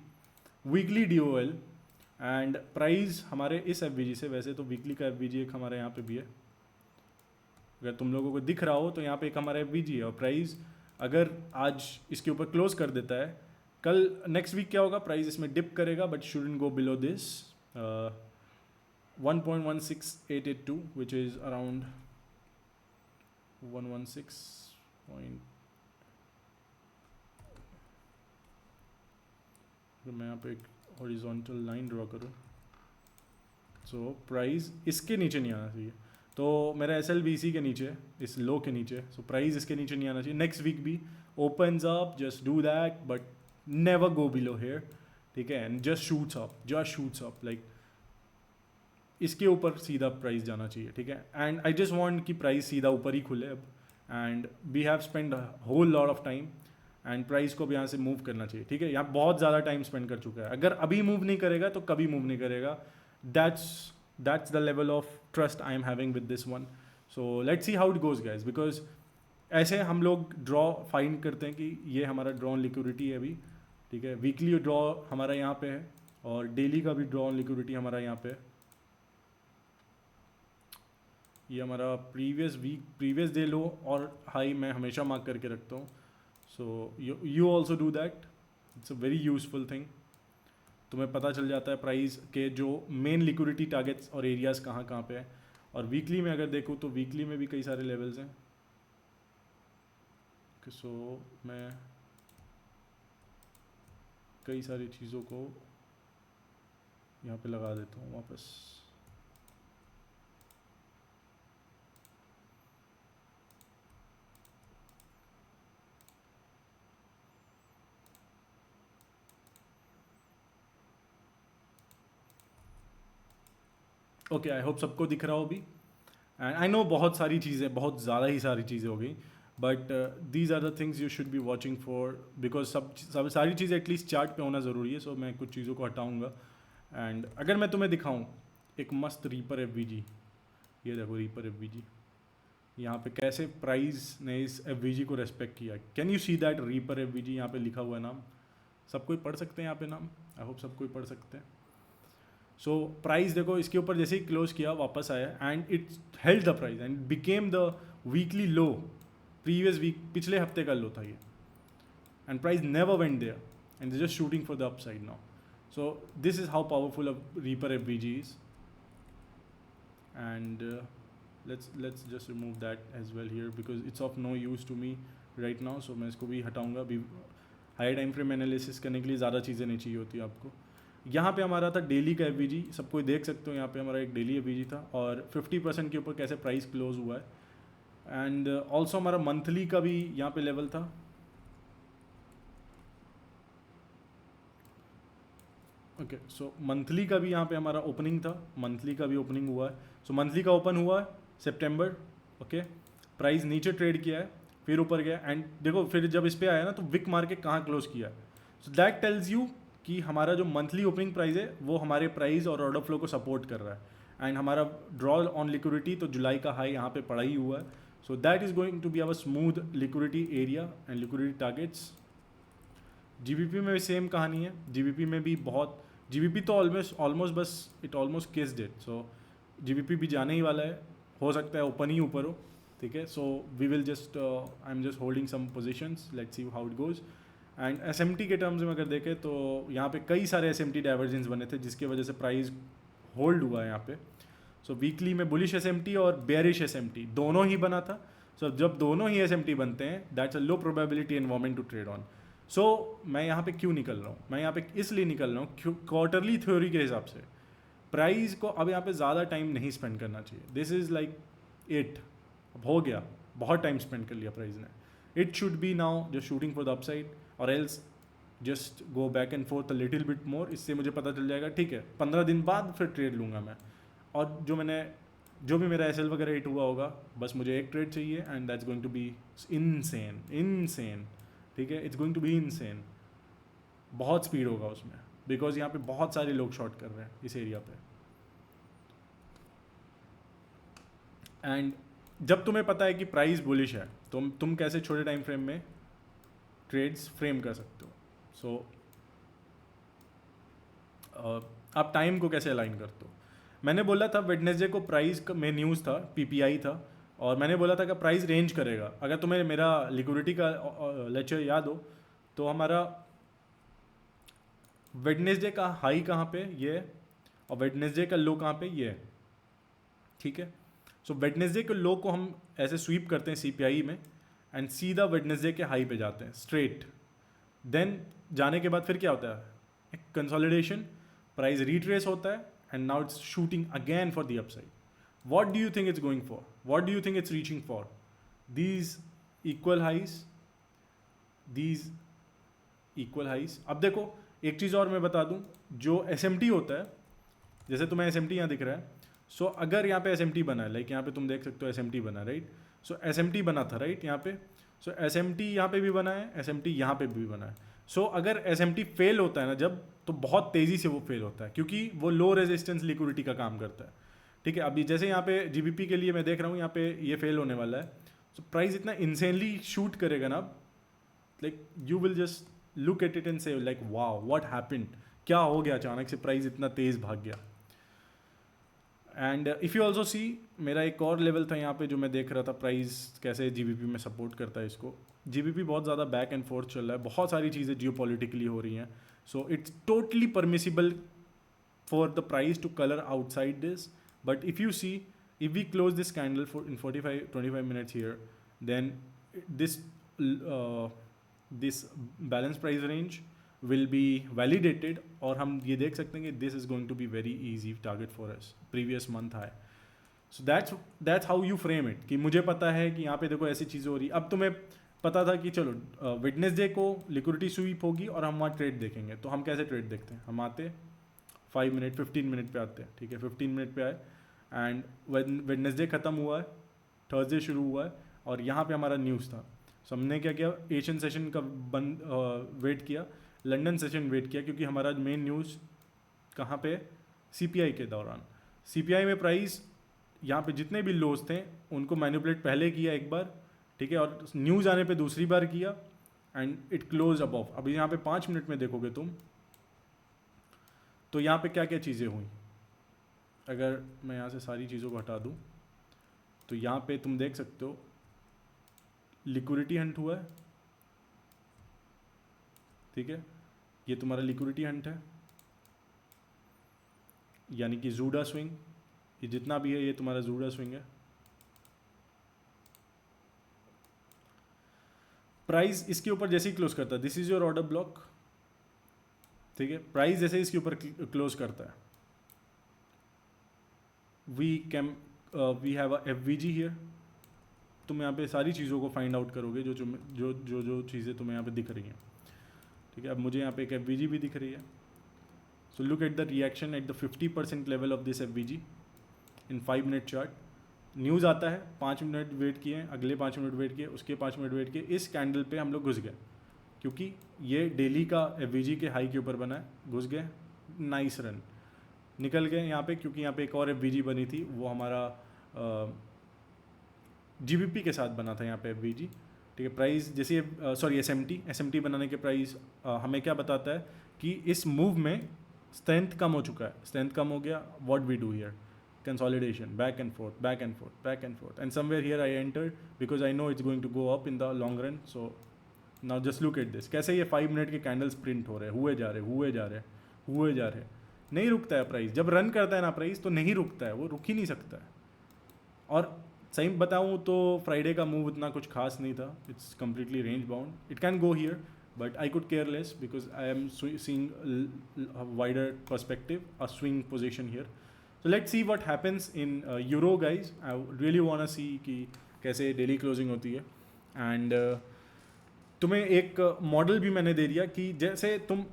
weekly DOL। And price हमारे इस एफवीजी से, वैसे तो वीकली का एफवीजी एक हमारे यहाँ पे भी है, अगर तुम लोगों को दिख रहा हो तो यहाँ पे एक हमारा एफवीजी है। और प्राइस अगर आज इसके ऊपर क्लोज कर देता है, कल नेक्स्ट वीक क्या होगा, प्राइस इसमें डिप करेगा but shouldn't go below this 1.16882 which is around 116 मैं यहाँ पे एक हॉरिजॉन्टल लाइन ड्रॉ करूँ, सो प्राइस इसके नीचे नहीं आना चाहिए। तो मेरा SLB इसी के नीचे, इस लो के नीचे, सो प्राइस इसके नीचे नहीं आना चाहिए। नेक्स्ट वीक भी opens up, just do that but never go below here, ठीक है, and just shoots up like इसके ऊपर सीधा प्राइस जाना चाहिए, ठीक है। एंड आई जस्ट वांट कि प्राइस सीधा ऊपर ही खुले अब, and we have spend whole lot of time, and price को भी यहाँ से मूव करना चाहिए, ठीक है। यहाँ बहुत ज़्यादा टाइम स्पेंड कर चुका है, अगर अभी मूव नहीं करेगा तो कभी मूव नहीं करेगा। That's the level of trust I am having with this one. So let's see how it goes guys, because ऐसे हम लोग ड्रॉ फाइंड करते हैं कि ये हमारा ड्रॉन लिक्विडिटी है अभी, ठीक है। वीकली ड्रॉ हमारा यहाँ पे है, और डेली का भी ड्रॉन लिक्विडिटी हमारा यहाँ पे है। ये हमारा प्रीवियस डे लो और हाई मैं हमेशा मार्क करके रखता हूँ। So you also do that, it's a very useful thing. तुम्हें पता चल जाता है प्राइस के जो मेन लिक्विडिटी टारगेट्स और एरियाज़ कहाँ कहाँ पे है। और वीकली में अगर देखूँ तो वीकली में भी कई सारे लेवल्स हैं। सो मैं कई सारी चीज़ों को यहाँ पे लगा देता हूँ वापस। ओके, आई होप सबको दिख रहा हो अभी। एंड आई नो बहुत सारी चीज़ें, बहुत ज़्यादा ही सारी चीज़ें हो गई, but these are the things you should be watching for, because सब सारी चीज़ें एटलीस्ट चार्ट पे होना ज़रूरी है। सो मैं कुछ चीज़ों को हटाऊंगा। एंड अगर मैं तुम्हें दिखाऊं एक मस्त रीपर एफवीजी, ये देखो रीपर एफवीजी, यहाँ पे कैसे प्राइस ने इस एफवीजी को रेस्पेक्ट किया। Can you see that reaper FVG, यहाँ पे लिखा हुआ है नाम, सब कोई पढ़ सकते हैं यहाँ पे नाम, आई होप सब कोई पढ़ सकते हैं। सो प्राइस देखो इसके ऊपर जैसे ही क्लोज किया वापस आया, and it held the price and became the weekly low, previous week पिछले हफ्ते का लो था ये, and price never went there and they just shooting for the upside now. So this is how powerful a reaper FVG is. And let's just remove that as well here because it's of no use to me right now. So मैं इसको भी हटाऊंगा। अभी high time frame analysis करने के लिए ज़्यादा चीज़ें नहीं चाहिए होती आपको। यहाँ पे हमारा था डेली का एफवीजी, सब कोई देख सकते हो, यहाँ पे हमारा एक डेली एफवीजी था और 50% के ऊपर कैसे प्राइस क्लोज हुआ है। एंड ऑल्सो हमारा मंथली का भी यहाँ पे लेवल था। ओके, सो मंथली का भी यहाँ पे हमारा ओपनिंग था, मंथली का भी ओपनिंग हुआ है। सो मंथली का ओपन हुआ है सितंबर, ओके, प्राइस नीचे ट्रेड किया है, फिर ऊपर गया, एंड देखो फिर जब इस पे आया ना तो विक मार के कहाँ क्लोज किया। सो दैट टेल्स यू कि हमारा जो मंथली ओपनिंग प्राइस है वो हमारे प्राइस और ऑर्डर फ्लो को सपोर्ट कर रहा है। एंड हमारा ड्रॉ ऑन लिक्विडिटी तो जुलाई का हाई यहाँ पे पड़ा ही हुआ है। So that is going to be our smooth liquidity area and liquidity targets. GBP में भी सेम कहानी है, जीबीपी में भी बहुत, जीबीपी तो ऑलमोस्ट बस it almost kissed it. So GBP भी जाने ही वाला है, हो सकता है ओपन ही ऊपर हो, ठीक है। So we will just I am just holding some positions, let's see how it goes. And SMT के टर्म्स में अगर देखें तो यहाँ पे कई सारे एसएमटी डाइवर्जेंस बने थे जिसकी वजह से प्राइस होल्ड हुआ है यहाँ पे। सो वीकली में बुलिश एसएमटी और बेयरिश एसएमटी दोनों ही बना था। सो जब दोनों ही एसएमटी बनते हैं that's a low probability environment to trade on. So मैं यहाँ पे क्यों निकल रहा हूँ, मैं यहाँ पे इसलिए निकल रहा हूँ क्वार्टरली थ्योरी के हिसाब से प्राइस को अब यहाँ पे ज़्यादा टाइम नहीं स्पेंड करना चाहिए। दिस इज़ लाइक इट, अब हो गया, बहुत टाइम स्पेंड कर लिया प्राइस ने। It should be now just shooting for the upside और else just go back and forth a little bit more. इससे मुझे पता चल जाएगा ठीक है 15 दिन बाद फिर ट्रेड लूँगा मैं, और जो भी मेरा एसएल वगैरह हिट हुआ होगा बस मुझे एक ट्रेड चाहिए and that's going to be insane. ठीक है, it's going to be insane, बहुत स्पीड होगा उसमें, बिकॉज यहाँ पे बहुत सारे लोग शॉर्ट कर रहे हैं इस एरिया पे। एंड जब तुम्हें पता है कि प्राइस बुलिश है, तुम कैसे छोटे टाइम फ्रेम में ट्रेड्स फ्रेम कर सकते हो। सो आप टाइम को कैसे अलाइन करते हो। मैंने बोला था वेडनेसडे को प्राइस में न्यूज़ था, पीपीआई था, और मैंने बोला था कि प्राइस रेंज करेगा। अगर तुम्हें मेरा लिक्विडिटी का लेक्चर याद हो तो हमारा वेडनेसडे का हाई कहाँ पे ये है और वेडनेसडे का लो कहाँ पे ये है, ठीक है। सो वेडनेसडे के लो को हम ऐसे स्वीप करते हैं सीपीआई में एंड सीधा वेडनेसडे के हाई पे जाते हैं स्ट्रेट। देन जाने के बाद फिर क्या होता है, कंसोलिडेशन, प्राइस रिट्रेस होता है and now it's shooting again for the upside. What do you think it's going for, what do you think it's reaching for, these equal highs, these equal highs. अब देखो एक चीज़ और मैं बता दूं, जो एस होता है, जैसे तुम्हें एस यहाँ दिख रहा है, सो अगर यहाँ पे एस बना है, लाइक यहाँ पे तुम देख सकते हो एस बना है, राइट। सो एस बना था, राइट, यहाँ पे। सो एस यहाँ पे भी बना है, एस यहाँ पे भी बना है। सो अगर एस फेल होता है ना जब, तो बहुत तेज़ी से वो फेल होता है, क्योंकि वो लो रेजिस्टेंस लिक्विडिटी का काम करता है, ठीक है। अभी जैसे यहाँ पे जीबीपी के लिए मैं देख रहा हूँ, यहाँ पे ये फेल होने वाला है। सो प्राइस इतना इंसेनली शूट करेगा ना, like you will just look at it and से लाइक वाओ व्हाट हैपेंड, क्या हो गया अचानक से प्राइस इतना तेज़ भाग गया। And if you also see, मेरा एक और लेवल था यहाँ पे जो मैं देख रहा था प्राइस कैसे जीबीपी में सपोर्ट करता है इसको। जीबीपी बहुत ज़्यादा बैक एंड फोर्थ चल रहा है, बहुत सारी चीज़ें जियोपॉलिटिकली हो रही हैं। So it's totally permissible for the price to colour outside this, but if you see, if we close this candle for in 25 minutes here, then this this balance price range will be validated, और हम ये देख सकते हैं कि this is going to be very easy target for us, previous month high. So that's how you frame it, कि मुझे पता है कि यहाँ पे देखो ऐसी चीज़ें हो रही। अब तुम्हें पता था कि चलो वेडनेसडे को लिक्विडिटी स्वीप होगी और हम वहाँ ट्रेड देखेंगे, तो हम कैसे ट्रेड देखते हैं, हम आते 5 मिनट 15 मिनट पे आते हैं, ठीक है। 15 मिनट पे आए एंड वेडनेसडे ख़त्म हुआ है, थर्सडे शुरू हुआ है, और यहाँ पे हमारा न्यूज़ था। सो हमने क्या किया, एशियन सेशन का वेट किया, लंदन सेशन वेट किया, क्योंकि हमारा मेन न्यूज़ कहाँ पे, सीपीआई के दौरान। सीपीआई में प्राइस यहाँ पे जितने भी लोज थे उनको मैनिपुलेट पहले किया एक बार, ठीक है, और न्यूज़ आने पे दूसरी बार किया एंड इट क्लोज अबव। अभी यहाँ पे 5 मिनट में देखोगे तुम, तो यहाँ पे क्या क्या चीज़ें हुई। अगर मैं यहाँ से सारी चीज़ों को हटा दूँ तो यहाँ पे तुम देख सकते हो लिक्विडिटी हंट हुआ है, ठीक है, ये तुम्हारा लिक्विडिटी हंट है, यानी कि जूडा स्विंग, ये जितना भी है ये तुम्हारा जूडा स्विंग है। प्राइस इसके ऊपर जैसे ही क्लोज करता है, this is your order block, ठीक है, प्राइस जैसे इसके ऊपर क्लोज करता है, we have a FVG here. तुम यहाँ पे सारी चीज़ों को फाइंड आउट करोगे जो जो जो जो जो चीज़ें तुम्हें यहाँ पे दिख रही हैं, ठीक है। अब मुझे यहाँ पे एक FVG भी दिख रही है। So look at the reaction at the 50% level of this FVG in 5 minute chart. News आता है, 5 मिनट वेट किए, अगले 5 मिनट वेट किए, उसके 5 मिनट वेट किए, इस कैंडल पे हम लोग घुस गए, क्योंकि ये डेली का FVG के हाई के ऊपर बना है, घुस गए, नाइस रन, निकल गए यहाँ पे, क्योंकि यहाँ पे एक और FVG बनी थी, वो हमारा GBP के साथ बना था यहाँ पे FVG, ठीक है। प्राइस जैसे सॉरी SMT बनाने के प्राइस हमें क्या बताता है कि इस मूव में स्ट्रेंथ कम हो चुका है, स्ट्रेंथ कम हो गया, what we do here, consolidation, back and forth, back and forth, back and forth, and somewhere here I entered because I know it's going to go up in the long run. So now just look at this, कैसे ये 5 minute के candles print हो रहे हैं, हुए जा रहे, हुए जा रहे, हुए जा रहे, नहीं रुकता है प्राइस। जब रन करता है ना प्राइस तो नहीं रुकता है, वो रुक ही नहीं सकता है। और सही बताऊँ तो फ्राइडे का मूव इतना कुछ खास नहीं था, it's completely range bound, it can go here but I could care less because I am seeing wider perspective, a swing position here. So let's see what happens in euro guys. I really want see कि कैसे daily closing होती है। And तुम्हें एक model भी मैंने दे दिया कि जैसे तुम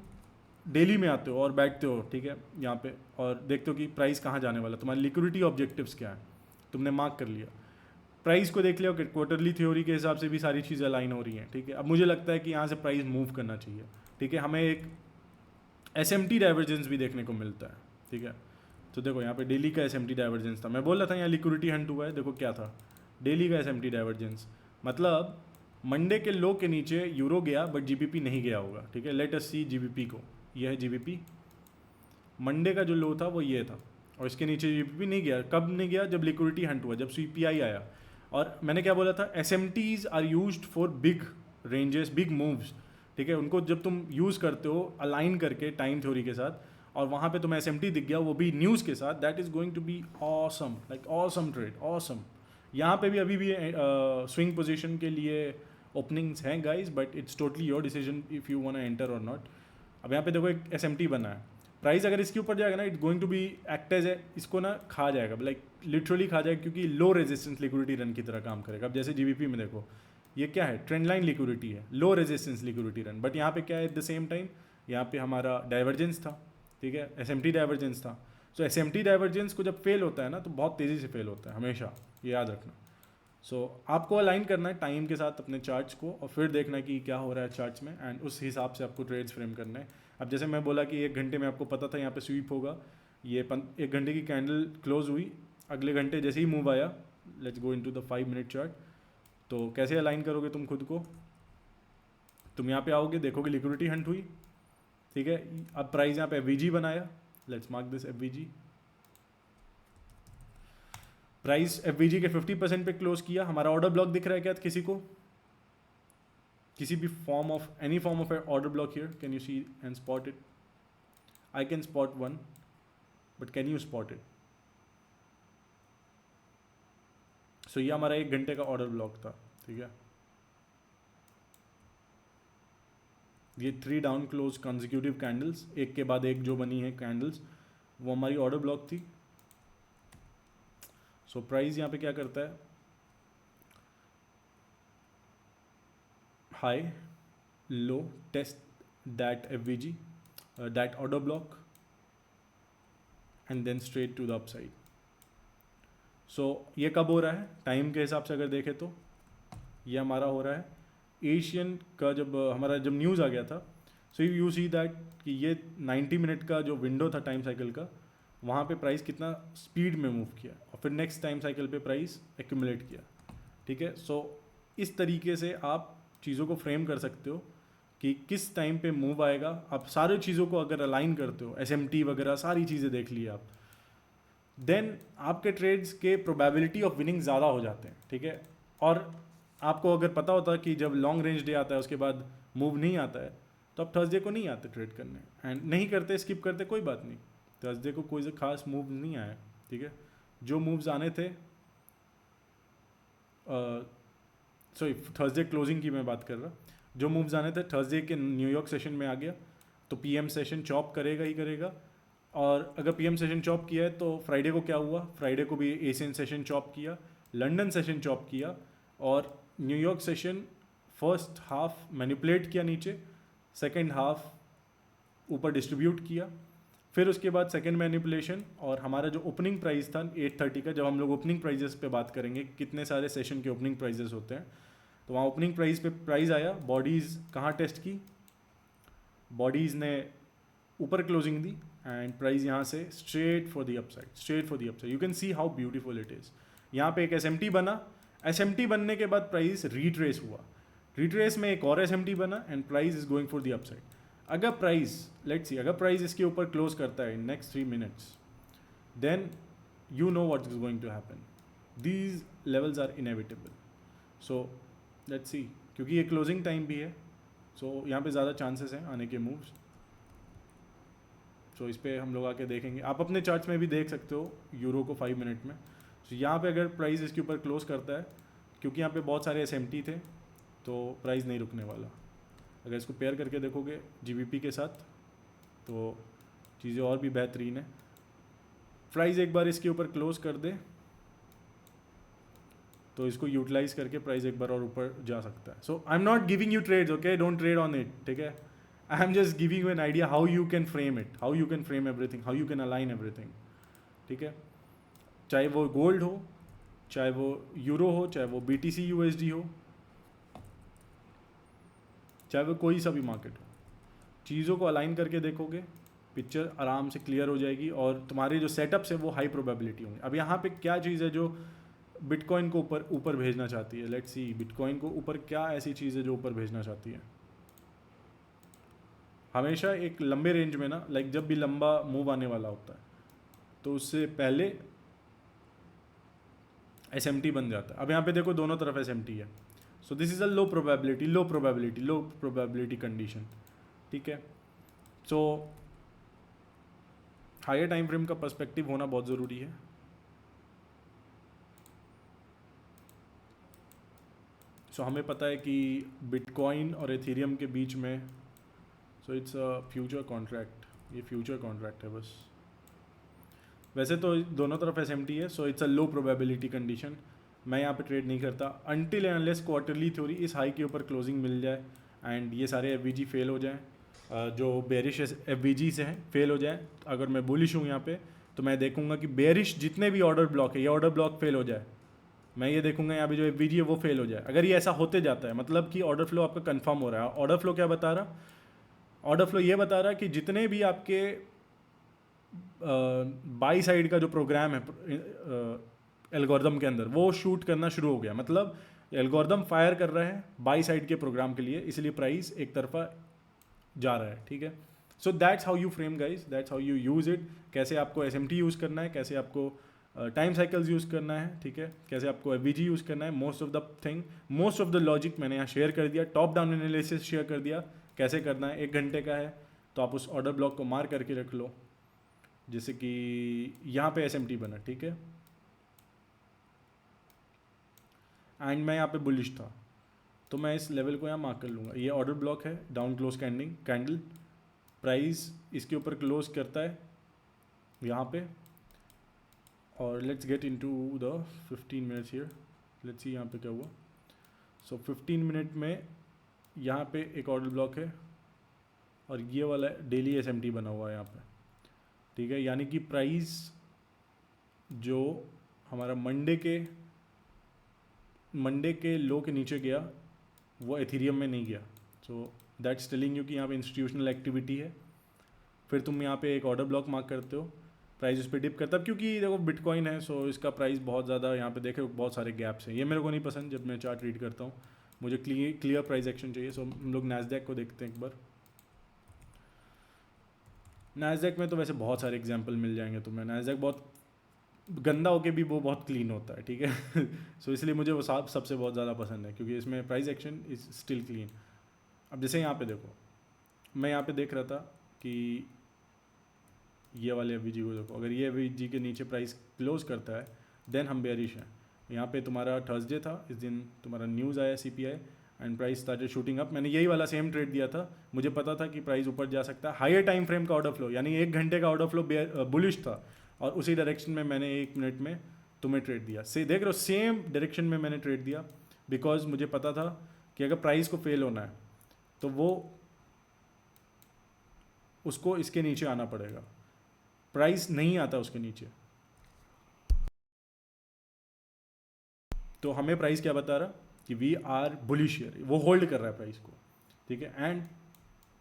डेली में आते हो और बैठते हो, ठीक है, यहाँ पे, और देखते हो कि प्राइस कहाँ जाने वाला, तुम्हारी लिक्विडिटी ऑब्जेक्टिव्स क्या है, तुमने मार्क कर लिया। प्राइस को देख लिया, क्वार्टरली थ्योरी के हिसाब से भी सारी चीज़ें अलाइन हो रही हैं, ठीक है। अब मुझे लगता है कि यहाँ से प्राइस मूव करना चाहिए, ठीक है। हमें एक SMT डाइवर्जेंस भी देखने को मिलता है, ठीक है। तो देखो यहाँ पे डेली का SMT डाइवर्जेंस था, मैं बोल रहा था यहाँ लिक्विडिटी हंट हुआ है, देखो क्या था डेली का SMT डाइवर्जेंस, मतलब मंडे के लो के नीचे यूरो गया बट GBP नहीं गया होगा, ठीक है। लेट अस सी GBP को, यह है GBP, मंडे का जो लो था वो ये था और इसके नीचे GBP नहीं गया। कब नहीं गया? जब लिक्विडिटी हंट हुआ, जब CPI आया। और मैंने क्या बोला था, SMTs are used for big ranges, big moves, ठीक है। उनको जब तुम यूज़ करते हो अलाइन करके टाइम थ्योरी के साथ, और वहाँ पे तुम्हें SMT दिख गया वो भी न्यूज़ के साथ, that is going to be awesome, like awesome trade, awesome. यहाँ पे भी अभी भी स्विंग पोजीशन के लिए ओपनिंग्स हैं guys, but it's totally your decision if you want to enter और नॉट। अब यहाँ पे देखो एक SMT बना है, प्राइस अगर इसके ऊपर जाएगा ना, it's going to be act as, इसको ना खा जाएगा, लाइक लिटरली खा जाएगा, क्योंकि लो रेजिस्टेंस लिक्विडिटी रन की तरह काम करेगा। अब जैसे GBP में देखो, ये क्या है, ट्रेंड लाइन लिक्विडिटी है, low resistance liquidity run, but यहाँ पे क्या है, एट द सेम टाइम यहाँ पे हमारा डाइवर्जेंस था, ठीक है, SMT डाइवर्जेंस था। सो SMT डाइवर्जेंस को जब फेल होता है ना, तो बहुत तेज़ी से फेल होता है हमेशा, ये याद रखना। सो आपको अलाइन करना है टाइम के साथ अपने चार्ट्स को, और फिर देखना है कि क्या हो रहा है चार्ट्स में, एंड उस हिसाब से आपको ट्रेड्स फ्रेम करना है। अब जैसे मैं बोला कि 1 घंटे में आपको पता था यहाँ पे स्वीप होगा, ये 1 घंटे की कैंडल क्लोज हुई, अगले घंटे जैसे ही मूव आया, let's go into the 5 minute chart. तो कैसे अलाइन करोगे तुम खुद को, तुम यहाँ पे आओगे, देखोगे लिक्विडिटी हंट हुई, ठीक है। अब प्राइस यहाँ पे FVG बनाया, let's mark this FVG, price FVG के 50% पे क्लोज किया। हमारा ऑर्डर ब्लॉक दिख रहा है क्या किसी को, किसी भी form of, any form of order block here, can you see and spot it? I can spot one, but can you spot it? So ये हमारा 1 घंटे का ऑर्डर ब्लॉक था, ठीक है। ये 3 डाउन क्लोज कंसेक्यूटिव कैंडल्स, एक के बाद एक जो बनी है कैंडल्स, वो हमारी ऑर्डर ब्लॉक थी। सो प्राइस यहाँ पे क्या करता है, high low test that FVG, that order block, and then straight to the upside. So ये कब हो रहा है टाइम के हिसाब से अगर देखें तो, ये हमारा हो रहा है एशियन का, जब हमारा जब न्यूज़ आ गया था। सो यू सी दैट कि ये 90 मिनट का जो विंडो था टाइम साइकिल का, वहाँ पे प्राइस कितना स्पीड में मूव किया, और फिर नेक्स्ट टाइम साइकिल पे प्राइस एक्यूमुलेट किया, ठीक है। सो इस तरीके से आप चीज़ों को फ्रेम कर सकते हो कि किस टाइम पे मूव आएगा। आप सारी चीज़ों को अगर अलाइन करते हो, SMT वगैरह सारी चीज़ें देख ली आप, देन आपके ट्रेड्स के प्रोबेबिलिटी ऑफ विनिंग ज़्यादा हो जाते हैं, ठीक है। और आपको अगर पता होता कि जब लॉन्ग रेंज डे आता है उसके बाद मूव नहीं आता है, तो आप थर्सडे को नहीं आते ट्रेड करने, एंड नहीं करते, स्किप करते, कोई बात नहीं। थर्सडे को कोई खास मूव नहीं आया, ठीक है। जो मूव्स आने थे, सॉरी थर्सडे क्लोजिंग की मैं बात कर रहा, जो मूव्स आने थे थर्सडे के न्यूयॉर्क सेशन में आ गया, तो PM सेशन चॉप करेगा ही करेगा। और अगर PM सेशन चॉप किया है तो फ्राइडे को क्या हुआ, फ्राइडे को भी एशियन सेशन चॉप किया, लंदन सेशन चॉप किया, और New York session first half manipulate किया नीचे, सेकंड हाफ ऊपर डिस्ट्रीब्यूट किया, फिर उसके बाद सेकंड मैनिपुलेशन, और हमारा जो ओपनिंग प्राइस था 830 का, जब हम लोग ओपनिंग प्राइजेस पे बात करेंगे कितने सारे सेशन के ओपनिंग प्राइजेस होते हैं, तो वहाँ ओपनिंग प्राइस पे प्राइस आया, बॉडीज़ कहाँ टेस्ट की, बॉडीज़ ने ऊपर क्लोजिंग दी, एंड प्राइस यहाँ से straight for the upside, straight for the upside. You can see how beautiful it is. यहाँ पे एक SMT बना, SMT बनने के बाद प्राइस रीट्रेस हुआ, रिट्रेस में एक और SMT बना, and price is going for the upside. अगर प्राइस, लेट्स सी, अगर प्राइस इसके ऊपर क्लोज करता है in next 3 minutes, then you know what is going to happen, these levels are inevitable. So let's see, क्योंकि ये closing time भी है, सो यहाँ पे ज़्यादा चांसेस हैं आने के मूव्स। सो इस पर हम लोग आके देखेंगे, आप अपने चार्ट्स में भी देख सकते हो यूरो को 5 मिनट में। सो यहाँ पे अगर प्राइस इसके ऊपर क्लोज करता है, क्योंकि यहाँ पे बहुत सारे SMT थे, तो प्राइस नहीं रुकने वाला। अगर इसको पेयर करके देखोगे GBP के साथ, तो चीज़ें और भी बेहतरीन है। प्राइस एक बार इसके ऊपर क्लोज कर दे तो इसको यूटिलाइज करके प्राइस एक बार और ऊपर जा सकता है। So I am not giving you trades, okay, don't trade on it, ठीक है। I am just giving you an idea how you can frame it, how you can frame everything, how you can align everything, ठीक है। चाहे वो gold हो, चाहे वो euro हो, चाहे वो BTC USD हो, चाहे वो कोई सा भी मार्केट हो, चीज़ों को अलाइन करके देखोगे, पिक्चर आराम से क्लियर हो जाएगी और तुम्हारे जो सेटअप्स है वो हाई प्रोबेबिलिटी होंगे। अब यहाँ पे क्या चीज़ है जो बिटकॉइन को ऊपर ऊपर भेजना चाहती है? लेट्स सी, बिटकॉइन को ऊपर क्या ऐसी चीज़ है जो ऊपर भेजना चाहती है? हमेशा एक लंबे रेंज में ना, लाइक जब भी लंबा मूव आने वाला होता है तो उससे पहले SMT बन जाता है। अब यहाँ पे देखो दोनों तरफ SMT है, सो this is a low probability condition, ठीक है। सो हायर टाइम फ्रेम का पर्सपेक्टिव होना बहुत ज़रूरी है। सो हमें पता है कि बिटकॉइन और एथेरियम के बीच में, so it's a future contract, ये फ्यूचर कॉन्ट्रैक्ट है बस। वैसे तो दोनों तरफ SMT है, so it's a low probability condition. मैं यहाँ पे ट्रेड नहीं करता until and unless quarterly theory इस हाई के ऊपर क्लोजिंग मिल जाए एंड ये सारे FVG फेल हो जाएं, जो बेरिश FVG से हैं फेल हो जाए। अगर मैं बुलिश हूँ यहाँ पे तो मैं देखूंगा कि बेरिश जितने भी ऑर्डर ब्लॉक है, ये ऑर्डर ब्लॉक फेल हो जाए। मैं ये देखूंगा यहाँ पे जो FVG है वो फेल हो जाए। अगर ये ऐसा होते जाता है मतलब कि ऑर्डर फ्लो आपका कंफर्म हो रहा है। ऑर्डर फ्लो क्या बता रहा? ऑर्डर फ्लो ये बता रहा कि जितने भी आपके बाई साइड का जो प्रोग्राम है एल्गोरिदम के अंदर, वो शूट करना शुरू हो गया। मतलब एल्गोरिदम फायर कर रहा है बाई साइड के प्रोग्राम के लिए, इसलिए प्राइस एक तरफा जा रहा है, ठीक है। So that's how you frame guys, that's how you use it. कैसे आपको SMT यूज़ करना है, कैसे आपको टाइम साइकिल्स यूज़ करना है, ठीक है, कैसे आपको FVG यूज़ करना है। मोस्ट ऑफ द लॉजिक मैंने यहाँ शेयर कर दिया, टॉप डाउन एनालिसिस शेयर कर दिया कैसे करना है। 1 घंटे का है तो आप उस ऑर्डर ब्लॉक को मार्क करके रख लो, जैसे कि यहाँ पे SMT बना, ठीक है, एंड मैं यहाँ पे बुलिश था तो मैं इस लेवल को यहाँ मार्क कर लूँगा। ये ऑर्डर ब्लॉक है, डाउन क्लोज कैंडल, प्राइस इसके ऊपर क्लोज करता है यहाँ पे। और let's get into the 15 minutes here, let's see यहाँ पे क्या हुआ। सो 15 मिनट में यहाँ पे एक ऑर्डर ब्लॉक है और ये वाला डेली SMT बना हुआ है यहाँ पे, ठीक है। यानी कि प्राइस जो हमारा मंडे के लो के नीचे गया वो एथेरियम में नहीं गया। सो दैट्स टेलिंग यू कि यहाँ पे इंस्टीट्यूशनल एक्टिविटी है। फिर तुम यहाँ पे एक ऑर्डर ब्लॉक मार्क करते हो, प्राइस उस पर डिप करता है क्योंकि देखो बिटकॉइन है, सो इसका प्राइस बहुत ज़्यादा यहाँ पे देखे बहुत सारे गैप्स हैं। ये मेरे को नहीं पसंद जब मैं चार्ट रीड करता हूँ, मुझे क्लियर प्राइस एक्शन चाहिए। सो हम लोग नैस्डैक को देखते हैं एक बार। नैस्डैक में तो वैसे बहुत सारे एग्जाम्पल मिल जाएंगे तुम्हें। नैस्डैक बहुत गंदा होके भी वो बहुत क्लीन होता है, ठीक है। सो इसलिए मुझे वो सबसे बहुत ज़्यादा पसंद है क्योंकि इसमें price action is still clean. अब जैसे यहाँ पे देखो, मैं यहाँ पे देख रहा था कि ये वाले FVG को देखो, अगर ये FVG के नीचे प्राइस क्लोज करता है देन हम बेयरिश हैं। यहाँ पे तुम्हारा थर्सडे था, इस दिन तुम्हारा न्यूज़ आया CPI and price started shooting up. मैंने यही वाला सेम ट्रेड दिया था, मुझे पता था कि प्राइस ऊपर जा सकता है। हायर टाइम फ्रेम का ऑर्डर फ्लो यानी 1 घंटे का ऑर्डर फ्लो बुलिश था और उसी डायरेक्शन में मैंने 1 मिनट में तुम्हें ट्रेड दिया। से देख रहे हो सेम डायरेक्शन में मैंने ट्रेड दिया बिकॉज मुझे पता था कि अगर प्राइस को फेल होना है तो वो उसको इसके नीचे आना पड़ेगा। प्राइस नहीं आता उसके नीचे, तो हमें प्राइस क्या बता रहा कि वी आर बुलिश हियर, वो होल्ड कर रहा है प्राइस को, ठीक है। And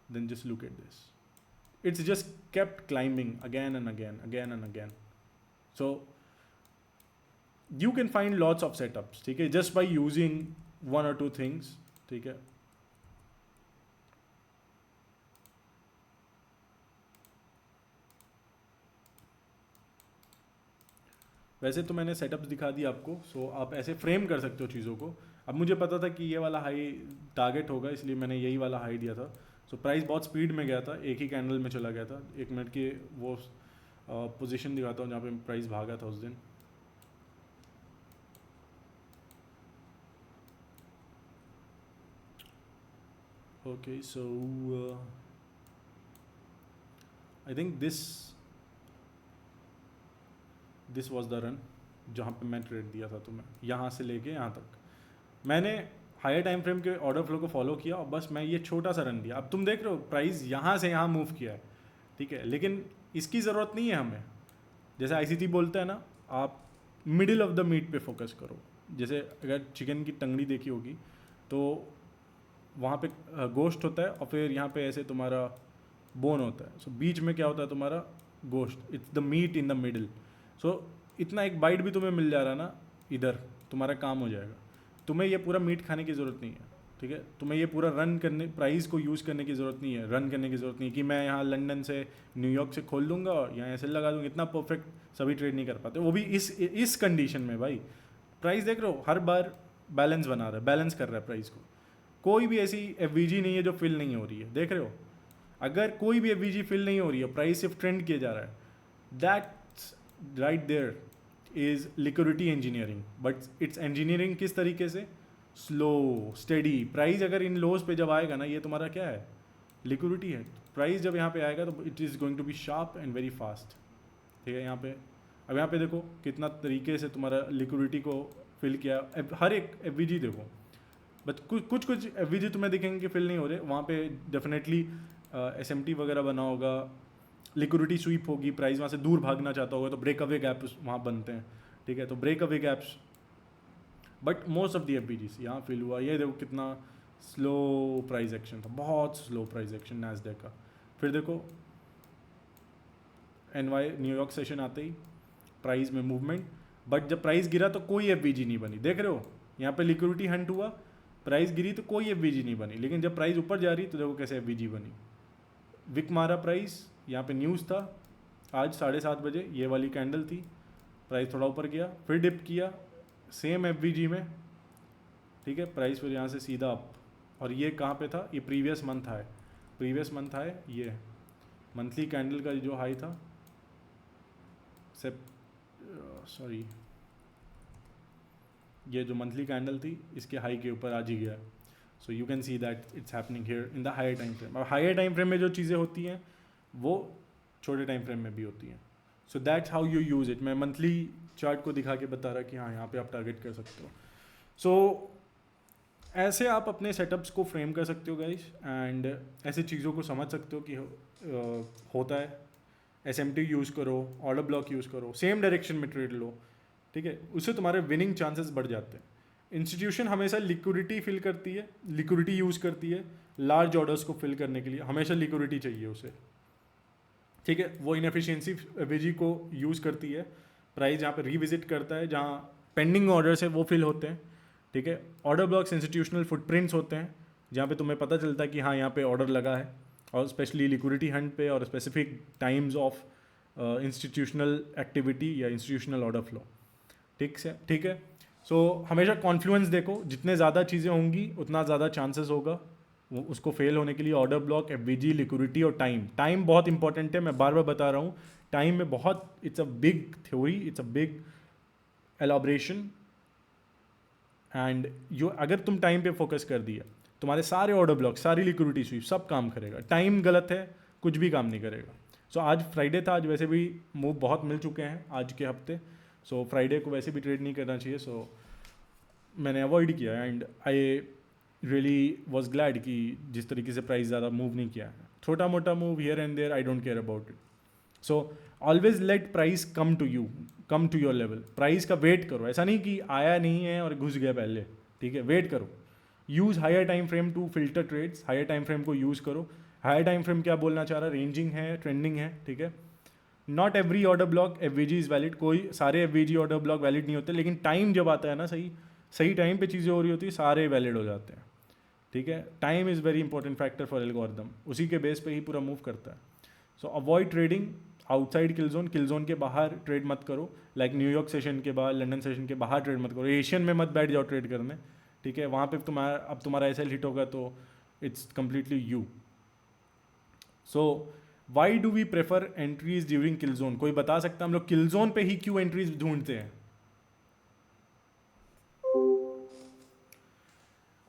then just look at this, it's just kept climbing again and again. So you can find lots of setups, ठीक है, just by using 1 or 2 things, ठीक है। वैसे तो मैंने सेटअप्स दिखा दिया आपको, सो आप ऐसे फ्रेम कर सकते हो चीज़ों को। अब मुझे पता था कि ये वाला हाई टारगेट होगा इसलिए मैंने यही वाला हाई दिया था। सो प्राइस बहुत स्पीड में गया था, एक ही कैंडल में चला गया था। 1 मिनट की वो पोजीशन दिखाता हूँ जहाँ पे प्राइस भागा था उस दिन। Okay, so I think this was the run जहाँ पे मैं ट्रेड दिया था तुम्हें, यहाँ से लेके यहाँ तक मैंने हायर टाइम फ्रेम के ऑर्डर फ्लो को फॉलो किया और बस मैं ये छोटा सा रन दिया। अब तुम देख रहे हो प्राइस यहाँ से यहाँ मूव किया है, ठीक है, लेकिन इसकी ज़रूरत नहीं है हमें। जैसे ICT बोलते हैं ना, आप मिडिल ऑफ द मीट पे फोकस करो। जैसे अगर चिकन की टंगड़ी देखी होगी तो वहाँ पे गोश्त होता है और फिर यहाँ पे ऐसे तुम्हारा बोन होता है। सो बीच में क्या होता है तुम्हारा गोश्त, it's the meat in the middle. So इतना एक बाइट भी तुम्हें मिल जा रहा है ना इधर, तुम्हारा काम हो जाएगा। तुम्हें ये पूरा मीट खाने की ज़रूरत नहीं है, ठीक है। तुम्हें ये पूरा रन करने, प्राइस को यूज़ करने की ज़रूरत नहीं है, रन करने की ज़रूरत नहीं है कि मैं यहाँ लंदन से न्यूयॉर्क से खोल दूंगा और यहाँ ऐसे लगा दूंगा। इतना परफेक्ट सभी ट्रेड नहीं कर पाते, वो भी इस कंडीशन में। भाई प्राइस देख रहे हो, हर बार बैलेंस बना रहा है, बैलेंस कर रहा है प्राइस को। कोई भी ऐसी एफ नहीं है जो फिल नहीं हो रही है, देख रहे हो। अगर कोई भी एफ फिल नहीं हो रही है, प्राइस सिर्फ ट्रेंड किया जा रहा है, that's right there is liquidity engineering. But it's engineering किस तरीके से, स्लो स्टेडी। प्राइस अगर इन लोज पे जब आएगा ना, ये तुम्हारा क्या है, लिक्विडिटी है। प्राइस जब यहाँ पे आएगा तो it is going to be sharp and very fast, ठीक है। यहाँ पे अब यहाँ पे देखो कितना तरीके से तुम्हारा लिक्विडिटी को फिल किया। हर एक एफ देखो, बट कुछ कुछ एफ तुम्हें दिखेंगे कि फिल नहीं हो रहे, वहाँ पे डेफिनेटली SMT वगैरह बना होगा, लिक्विडिटी स्वीप होगी, प्राइस वहाँ से दूर भागना चाहता होगा तो ब्रेक अवे गैप्स वहाँ बनते हैं, ठीक है। तो break away gaps, but most of the F यहाँ फिल हुआ। ये देखो कितना स्लो प्राइस एक्शन था, बहुत स्लो प्राइस एक्शन नैस्डैक का। फिर देखो NY न्यूयॉर्क सेशन आते ही प्राइस में मूवमेंट, बट जब प्राइस गिरा तो कोई एफ नहीं बनी, देख रहे हो। यहाँ पे लिक्विडिटी हंट हुआ, प्राइस गिरी तो कोई एफ नहीं बनी, लेकिन जब प्राइस ऊपर जा रही तो देखो कैसे एफ बनी। विक मारा प्राइस, यहाँ पे न्यूज़ था आज 7:30 बजे, ये वाली कैंडल थी, प्राइस थोड़ा ऊपर गया, फिर डिप किया सेम एफ में, ठीक है। प्राइस फिर यहाँ से सीधा अप, और ये कहाँ पे था, ये प्रीवियस मंथ है, प्रीवियस मंथ है, ये मंथली कैंडल का जो हाई था, सॉरी ये जो मंथली कैंडल थी इसके हाई के ऊपर आज ही गया। So you can see that it's happening here in the higher time frame. और हायर टाइम फ्रेम में जो चीज़ें होती हैं वो छोटे टाइम फ्रेम में भी होती हैं। So that's how you use it. मैं मंथली चार्ट को दिखा के बता रहा कि हाँ यहाँ पे आप टारगेट कर सकते हो। सो ऐसे आप अपने सेटअप्स को फ्रेम कर सकते हो गाइस, एंड ऐसी चीज़ों को समझ सकते हो कि होता है। SMT यूज़ करो, ऑर्डर ब्लॉक यूज़ करो, सेम डायरेक्शन में ट्रेड लो, ठीक है। उससे तुम्हारे विनिंग चांसेस बढ़ जाते हैं। इंस्टीट्यूशन हमेशा लिक्विडिटी फिल करती है, लिक्विडिटी यूज़ करती है लार्ज ऑर्डर्स को फिल करने के लिए, हमेशा लिक्विडिटी चाहिए उसे, ठीक है। वो इनएफिशिएंसी एफएजी को यूज़ करती है, प्राइस जहाँ पे रिविजिट करता है, जहाँ पेंडिंग ऑर्डर्स है वो फिल होते हैं, ठीक है। ऑर्डर ब्लॉक्स इंस्टीट्यूशनल फुटप्रिंट्स होते हैं, जहाँ पे तुम्हें पता चलता है कि हाँ यहाँ पे ऑर्डर लगा है, और स्पेशली लिक्विडिटी हंट पे और specific times of institutional activity या इंस्टीट्यूशनल ऑर्डर फ्लो, ठीक है। सो हमेशा कॉन्फ्लुएंस देखो, जितने ज़्यादा चीज़ें होंगी उतना ज़्यादा चांसेस होगा वो उसको फेल होने के लिए। ऑर्डर ब्लॉक, एफवीजी, लिक्विडिटी और टाइम बहुत इंपॉर्टेंट है। मैं बार बार बता रहा हूँ, टाइम में बहुत, it's a big theory, it's a big elaboration, and अगर तुम टाइम पे फोकस कर दिया, तुम्हारे सारे ऑर्डर ब्लॉक, सारी लिक्विडिटी स्वीप सब काम करेगा। टाइम गलत है, कुछ भी काम नहीं करेगा। सो आज फ्राइडे था, आज वैसे भी मूव बहुत मिल चुके हैं आज के हफ्ते। सो फ्राइडे को वैसे भी ट्रेड नहीं करना चाहिए, सो मैंने अवॉइड किया, and I really was glad कि जिस तरीके से प्राइस ज़्यादा मूव नहीं किया है। छोटा मोटा move here and there, I don't care about it. So always let price come to you, come to your level. Price का वेट करो, ऐसा नहीं कि आया नहीं है और घुस गया पहले, ठीक है। वेट करो, use higher time frame to filter trades. Higher time frame को यूज़ करो। हायर टाइम फ्रेम क्या बोलना चाह रहा है, रेंजिंग है, ट्रेंडिंग है, ठीक है। Not every order block FVG is valid, कोई सारे एफवीजी ऑर्डर ब्लॉक वैलिड नहीं होते, लेकिन टाइम जब आता है ना, सही टाइम पे चीज़ें हो रही होती है, सारे वैलिड हो जाते हैं, ठीक है। Time is very important factor for algorithm, उसी के बेस पे ही पूरा मूव करता है। सो अवॉइड ट्रेडिंग आउटसाइड किल जोन के बाहर ट्रेड मत करो, लाइक न्यूयॉर्क सेशन के बाहर, लंदन सेशन के बाहर ट्रेड मत करो। एशियन में मत बैठ जाओ ट्रेड करने, ठीक है। वहाँ पे तुम्हारा एसएल हिट होगा तो it's completely you. So why do we prefer entries during kill zone? कोई बता सकता है हम लोग किल जोन पे ही क्यों एंट्रीज ढूंढते हैं?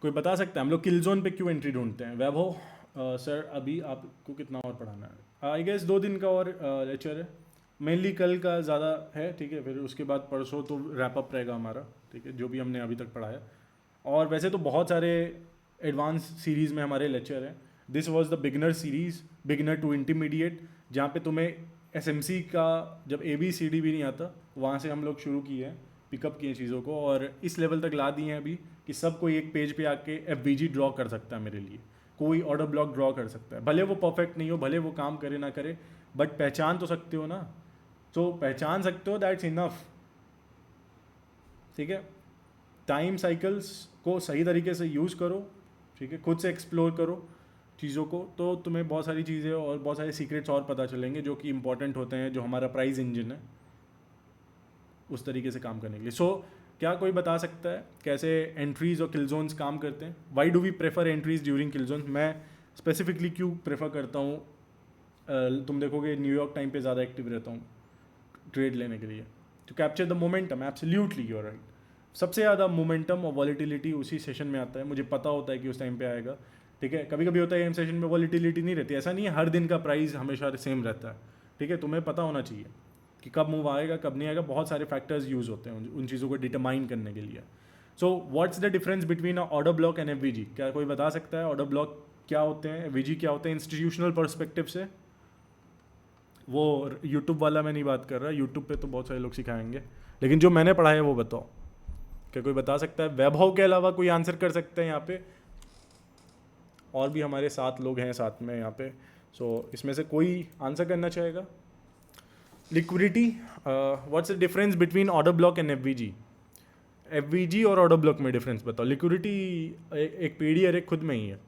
कोई बता सकता है हम लोग किल जोन पे क्यों एंट्री ढूंढते हैं? वैभव सर अभी आपको कितना और पढ़ाना है? आई गेस 2 दिन का और लेक्चर है, मेनली कल का ज़्यादा है, ठीक है। फिर उसके बाद परसों तो रैप अप रहेगा हमारा, ठीक है, जो भी हमने अभी तक पढ़ाया। और वैसे तो बहुत सारे एडवांस सीरीज़ में हमारे लेक्चर हैं। This was the beginner series, beginner to intermediate, जहाँ पे तुम्हें एसएमसी का जब ABCD भी नहीं आता, वहाँ से हम लोग शुरू किए हैं, पिकअप किए चीज़ों को और इस लेवल तक ला दिए हैं अभी कि सब कोई एक पेज पे आके FVG ड्रॉ कर सकता है मेरे लिए, कोई ऑर्डर ब्लॉक ड्रॉ कर सकता है, भले वो परफेक्ट नहीं हो, भले वो काम करे ना करे, बट पहचान तो सकते हो ना। तो पहचान सकते हो, दैट्स इनफ। ठीक है, टाइम साइकिल्स को सही तरीके से यूज़ करो, ठीक है, खुद से एक्सप्लोर करो चीज़ों को, तो तुम्हें बहुत सारी चीज़ें और बहुत सारे सीक्रेट्स और पता चलेंगे जो कि इंपॉर्टेंट होते हैं, जो हमारा प्राइस इंजन है उस तरीके से काम करने के लिए। सो क्या कोई बता सकता है कैसे एंट्रीज और किल जोन्स काम करते हैं? Why do we prefer entries during kill zones? मैं स्पेसिफिकली क्यों प्रेफर करता हूँ, तुम देखोगे न्यूयॉर्क टाइम पे ज़्यादा एक्टिव रहता हूँ ट्रेड लेने के लिए, to capture the momentum. Absolutely you are right, सबसे ज़्यादा मोमेंटम और वॉलीटिलिटी उसी सेशन में आता है, मुझे पता होता है कि उस टाइम पे आएगा। ठीक है, कभी कभी होता है एम सेशन में वॉलीटिलिटी नहीं रहती, ऐसा नहीं है हर दिन का प्राइस हमेशा सेम रहता है। ठीक है, तुम्हें पता होना चाहिए कि कब मूव आएगा कब नहीं आएगा, बहुत सारे फैक्टर्स यूज़ होते हैं उन चीज़ों को डिटरमाइन करने के लिए। So what's the difference between order block and FVG? क्या कोई बता सकता है ऑर्डर ब्लॉक क्या होते हैं, FVG क्या होते हैं इंस्टीट्यूशनल पर्सपेक्टिव से? वो यूट्यूब वाला मैं नहीं बात कर रहा, यूट्यूब पे तो बहुत सारे लोग सिखाएंगे, लेकिन जो मैंने पढ़ा है वो बताओ। क्या कोई बता सकता है? वैभव के अलावा कोई आंसर कर सकते हैं यहाँ पे? और भी हमारे 7 लोग हैं साथ में यहाँ पे, सो इसमें से कोई आंसर करना चाहेगा? Liquidity, what's the difference between order block and FVG? FVG और ऑर्डर ब्लॉक में डिफरेंस बताओ। लिक्विडिटी एक पीडी अरे खुद में ही है।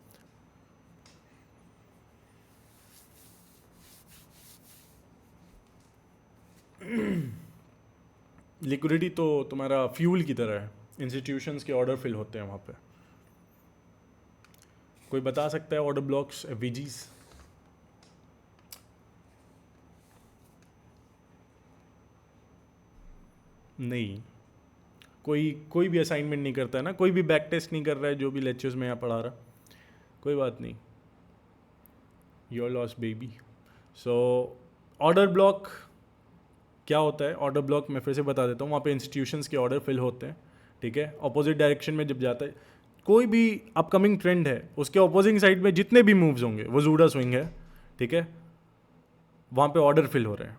लिक्विडिटी तो तुम्हारा फ्यूल की तरह है, इंस्टीट्यूशंस के ऑर्डर फिल होते हैं वहाँ पे। कोई बता सकता है ऑर्डर ब्लॉक्स FVGs? नहीं, कोई भी असाइनमेंट नहीं करता है ना, कोई भी बैक टेस्ट नहीं कर रहा है जो भी लेक्चर्स में यहाँ पढ़ा रहा, कोई बात नहीं, your loss baby. So order block क्या होता है? ऑर्डर ब्लॉक मैं फिर से बता देता हूँ, वहाँ पे इंस्टीट्यूशंस के ऑर्डर फिल होते हैं। ठीक है, अपोजिट डायरेक्शन में जब जाता है कोई भी अपकमिंग ट्रेंड है, उसके अपोजिंग साइड में जितने भी मूव्स होंगे वो जूडा स्विंग है। ठीक है, वहाँ पे ऑर्डर फिल हो रहे हैं।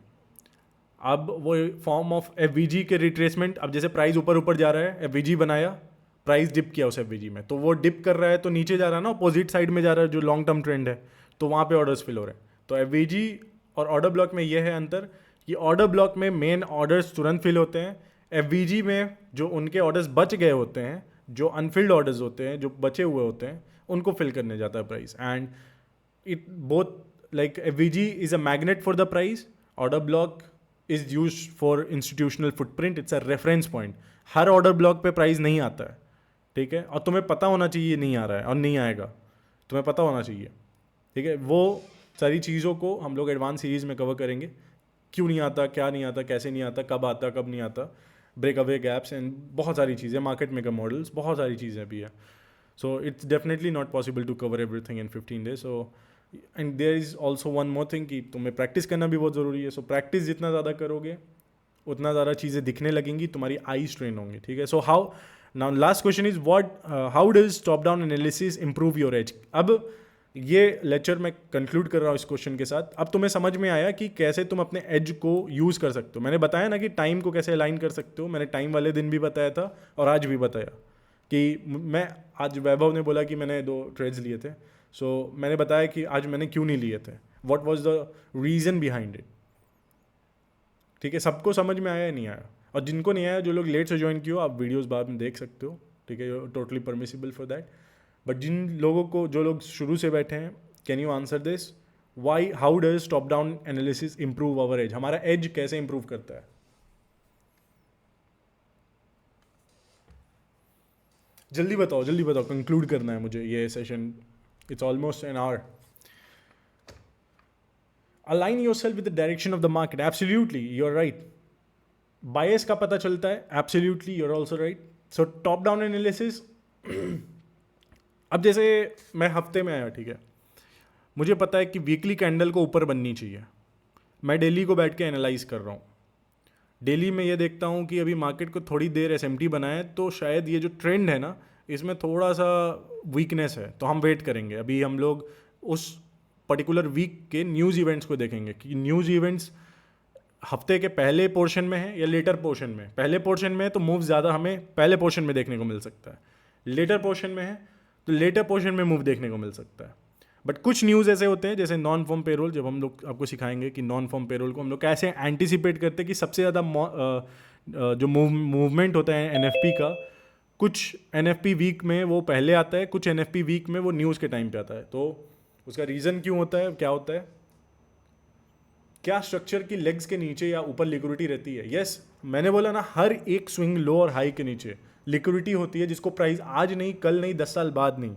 अब वो फॉर्म ऑफ FVG के रिट्रेसमेंट, अब जैसे प्राइस ऊपर ऊपर जा रहा है, FVG बनाया, प्राइस डिप किया उस FVG में, तो वो डिप कर रहा है तो नीचे जा रहा है ना, अपोजिट साइड में जा रहा है जो लॉन्ग टर्म ट्रेंड है, तो वहाँ पे ऑर्डर्स फिल हो रहे हैं। तो FVG और ऑर्डर ब्लॉक में ये है अंतर कि ऑर्डर ब्लॉक में मेन ऑर्डर्स तुरंत फिल होते हैं, FVG में जो उनके ऑर्डर्स बच गए होते हैं, जो अनफिल्ड ऑर्डर्स होते हैं, जो बचे हुए होते हैं, उनको फिल करने जाता है price. And it both like FVG is a magnet for the price, order block is use for institutional footprint, it's a reference point. Her order block पे प्राइस नहीं आता है, ठीक है, और तुम्हें पता होना चाहिए नहीं आ रहा है और नहीं आएगा, तुम्हें पता होना चाहिए। ठीक है, वो सारी चीज़ों को हम लोग एडवांस सीरीज़ में कवर करेंगे, क्यों नहीं आता, क्या नहीं आता, कैसे नहीं आता, कब आता कब नहीं आता, ब्रेक अवे गैप्स एंड बहुत सारी चीज़ें, मार्केट मेकर मॉडल्स, बहुत सारी चीज़ें भी है। So it's definitely not possible to cover everything in 15 days. So and there is also one more thing कि तुम्हें प्रैक्टिस करना भी बहुत ज़रूरी है। सो प्रैक्टिस जितना ज़्यादा करोगे उतना ज़्यादा चीज़ें दिखने लगेंगी, तुम्हारी आईज ट्रेन होंगी। ठीक है, so how now last question is what how does top down analysis improve your age? अब ये लेक्चर मैं कंक्लूड कर रहा हूँ इस क्वेश्चन के साथ। अब तुम्हें समझ में आया कि कैसे तुम अपने एज को यूज़ कर सकते हो। मैंने बताया ना कि टाइम को कैसे अलाइन कर सकते हो, मैंने टाइम वाले दिन भी बताया था और आज भी बताया कि मैं आज वैभव ने बोला कि मैंने 2 ट्रेड्स लिए थे, सो मैंने बताया कि आज मैंने क्यों नहीं लिए थे, what was the reason behind it. ठीक है, सबको समझ में आया या नहीं आया? और जिनको नहीं आया, जो लोग लेट से ज्वाइन किए हो, आप वीडियोस बाद में देख सकते हो। ठीक है, totally permissible for that. But जिन लोगों को, जो लोग शुरू से बैठे हैं, can you answer this? Why, how does top down analysis improve our edge? हमारा एज कैसे इंप्रूव करता है? जल्दी बताओ, जल्दी बताओ, कंक्लूड करना है मुझे ये session, it's almost an hour. Align yourself with the direction of the market, absolutely you are right. Bias का पता चलता है, absolutely you are also right. So top down analysis, अब जैसे मैं हफ्ते में आया, ठीक है, मुझे पता है कि वीकली कैंडल को ऊपर बननी चाहिए, मैं डेली को बैठ के एनालाइज कर रहा हूँ। डेली में ये देखता हूँ कि अभी मार्केट को थोड़ी देर SMT बनाए तो शायद ये जो ट्रेंड है ना, इसमें थोड़ा सा वीकनेस है, तो हम वेट करेंगे। अभी हम लोग उस पर्टिकुलर वीक के न्यूज़ इवेंट्स को देखेंगे कि न्यूज़ इवेंट्स हफ्ते के पहले पोर्शन में है या लेटर पोर्शन में। पहले पोर्शन में है तो मूव ज़्यादा हमें पहले पोर्शन में देखने को मिल सकता है, लेटर पोर्शन में है तो लेटर पोर्शन में मूव देखने को मिल सकता है। बट कुछ न्यूज़ ऐसे होते हैं जैसे नॉन फॉर्म पेरोल, जब हम लोग आपको सिखाएंगे कि नॉन फॉर्म पेरोल को हम लोग कैसे एंटिसिपेट करते हैं कि सबसे ज़्यादा जो मूवमेंट होता है एनएफपी का, कुछ एनएफपी वीक में वो पहले आता है, कुछ एनएफपी वीक में वो न्यूज़ के टाइम पे आता है। तो उसका रीज़न क्यों होता है, क्या होता है, क्या स्ट्रक्चर की लेग्स के नीचे या ऊपर लिक्विडिटी रहती है। यस, मैंने बोला ना, हर एक स्विंग लो और हाई के नीचे लिक्विडिटी होती है, जिसको प्राइस आज नहीं, कल नहीं, 10 साल बाद नहीं,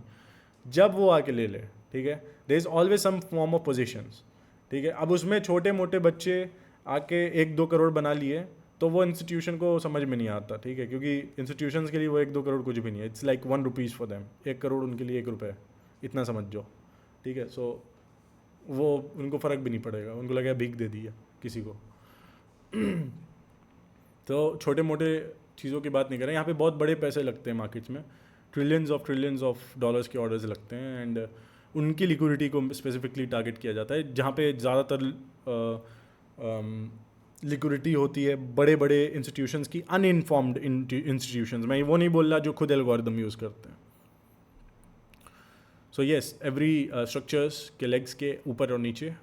जब वो आके ले ले, ठीक है। There is always some form of positions, ठीक है। अब उसमें छोटे मोटे बच्चे आके 1-2 करोड़ बना लिए तो वो इंस्टीट्यूशन को समझ में नहीं आता, ठीक है, क्योंकि इंस्टीट्यूशंस के लिए वो 1-2 करोड़ कुछ भी नहीं है। It's like 1 rupees for them, 1 crore उनके लिए 1 रुपये, इतना समझ जाओ, ठीक है। सो वो उनको फ़र्क भी नहीं पड़ेगा, उनको लगेगा भीख दे दी है किसी को। तो छोटे मोटे चीज़ों की बात नहीं करें, यहाँ पे बहुत बड़े पैसे लगते हैं मार्केट्स में, ट्रिलियंस ऑफ डॉलर्स के ऑर्डर्स लगते हैं, एंड उनकी लिक्विडिटी को स्पेसिफिकली टारगेट किया जाता है, जहाँ पे ज़्यादातर लिक्विडिटी होती है बड़े बड़े इंस्टीट्यूशंस की, अनइनफॉर्म्ड इंस्टीट्यूशंस। मैं वो नहीं बोल रहा जो खुद एल्गोरिदम यूज़ करते हैं। सो येस, एवरी स्ट्रक्चर्स के लेग्स के ऊपर और नीचे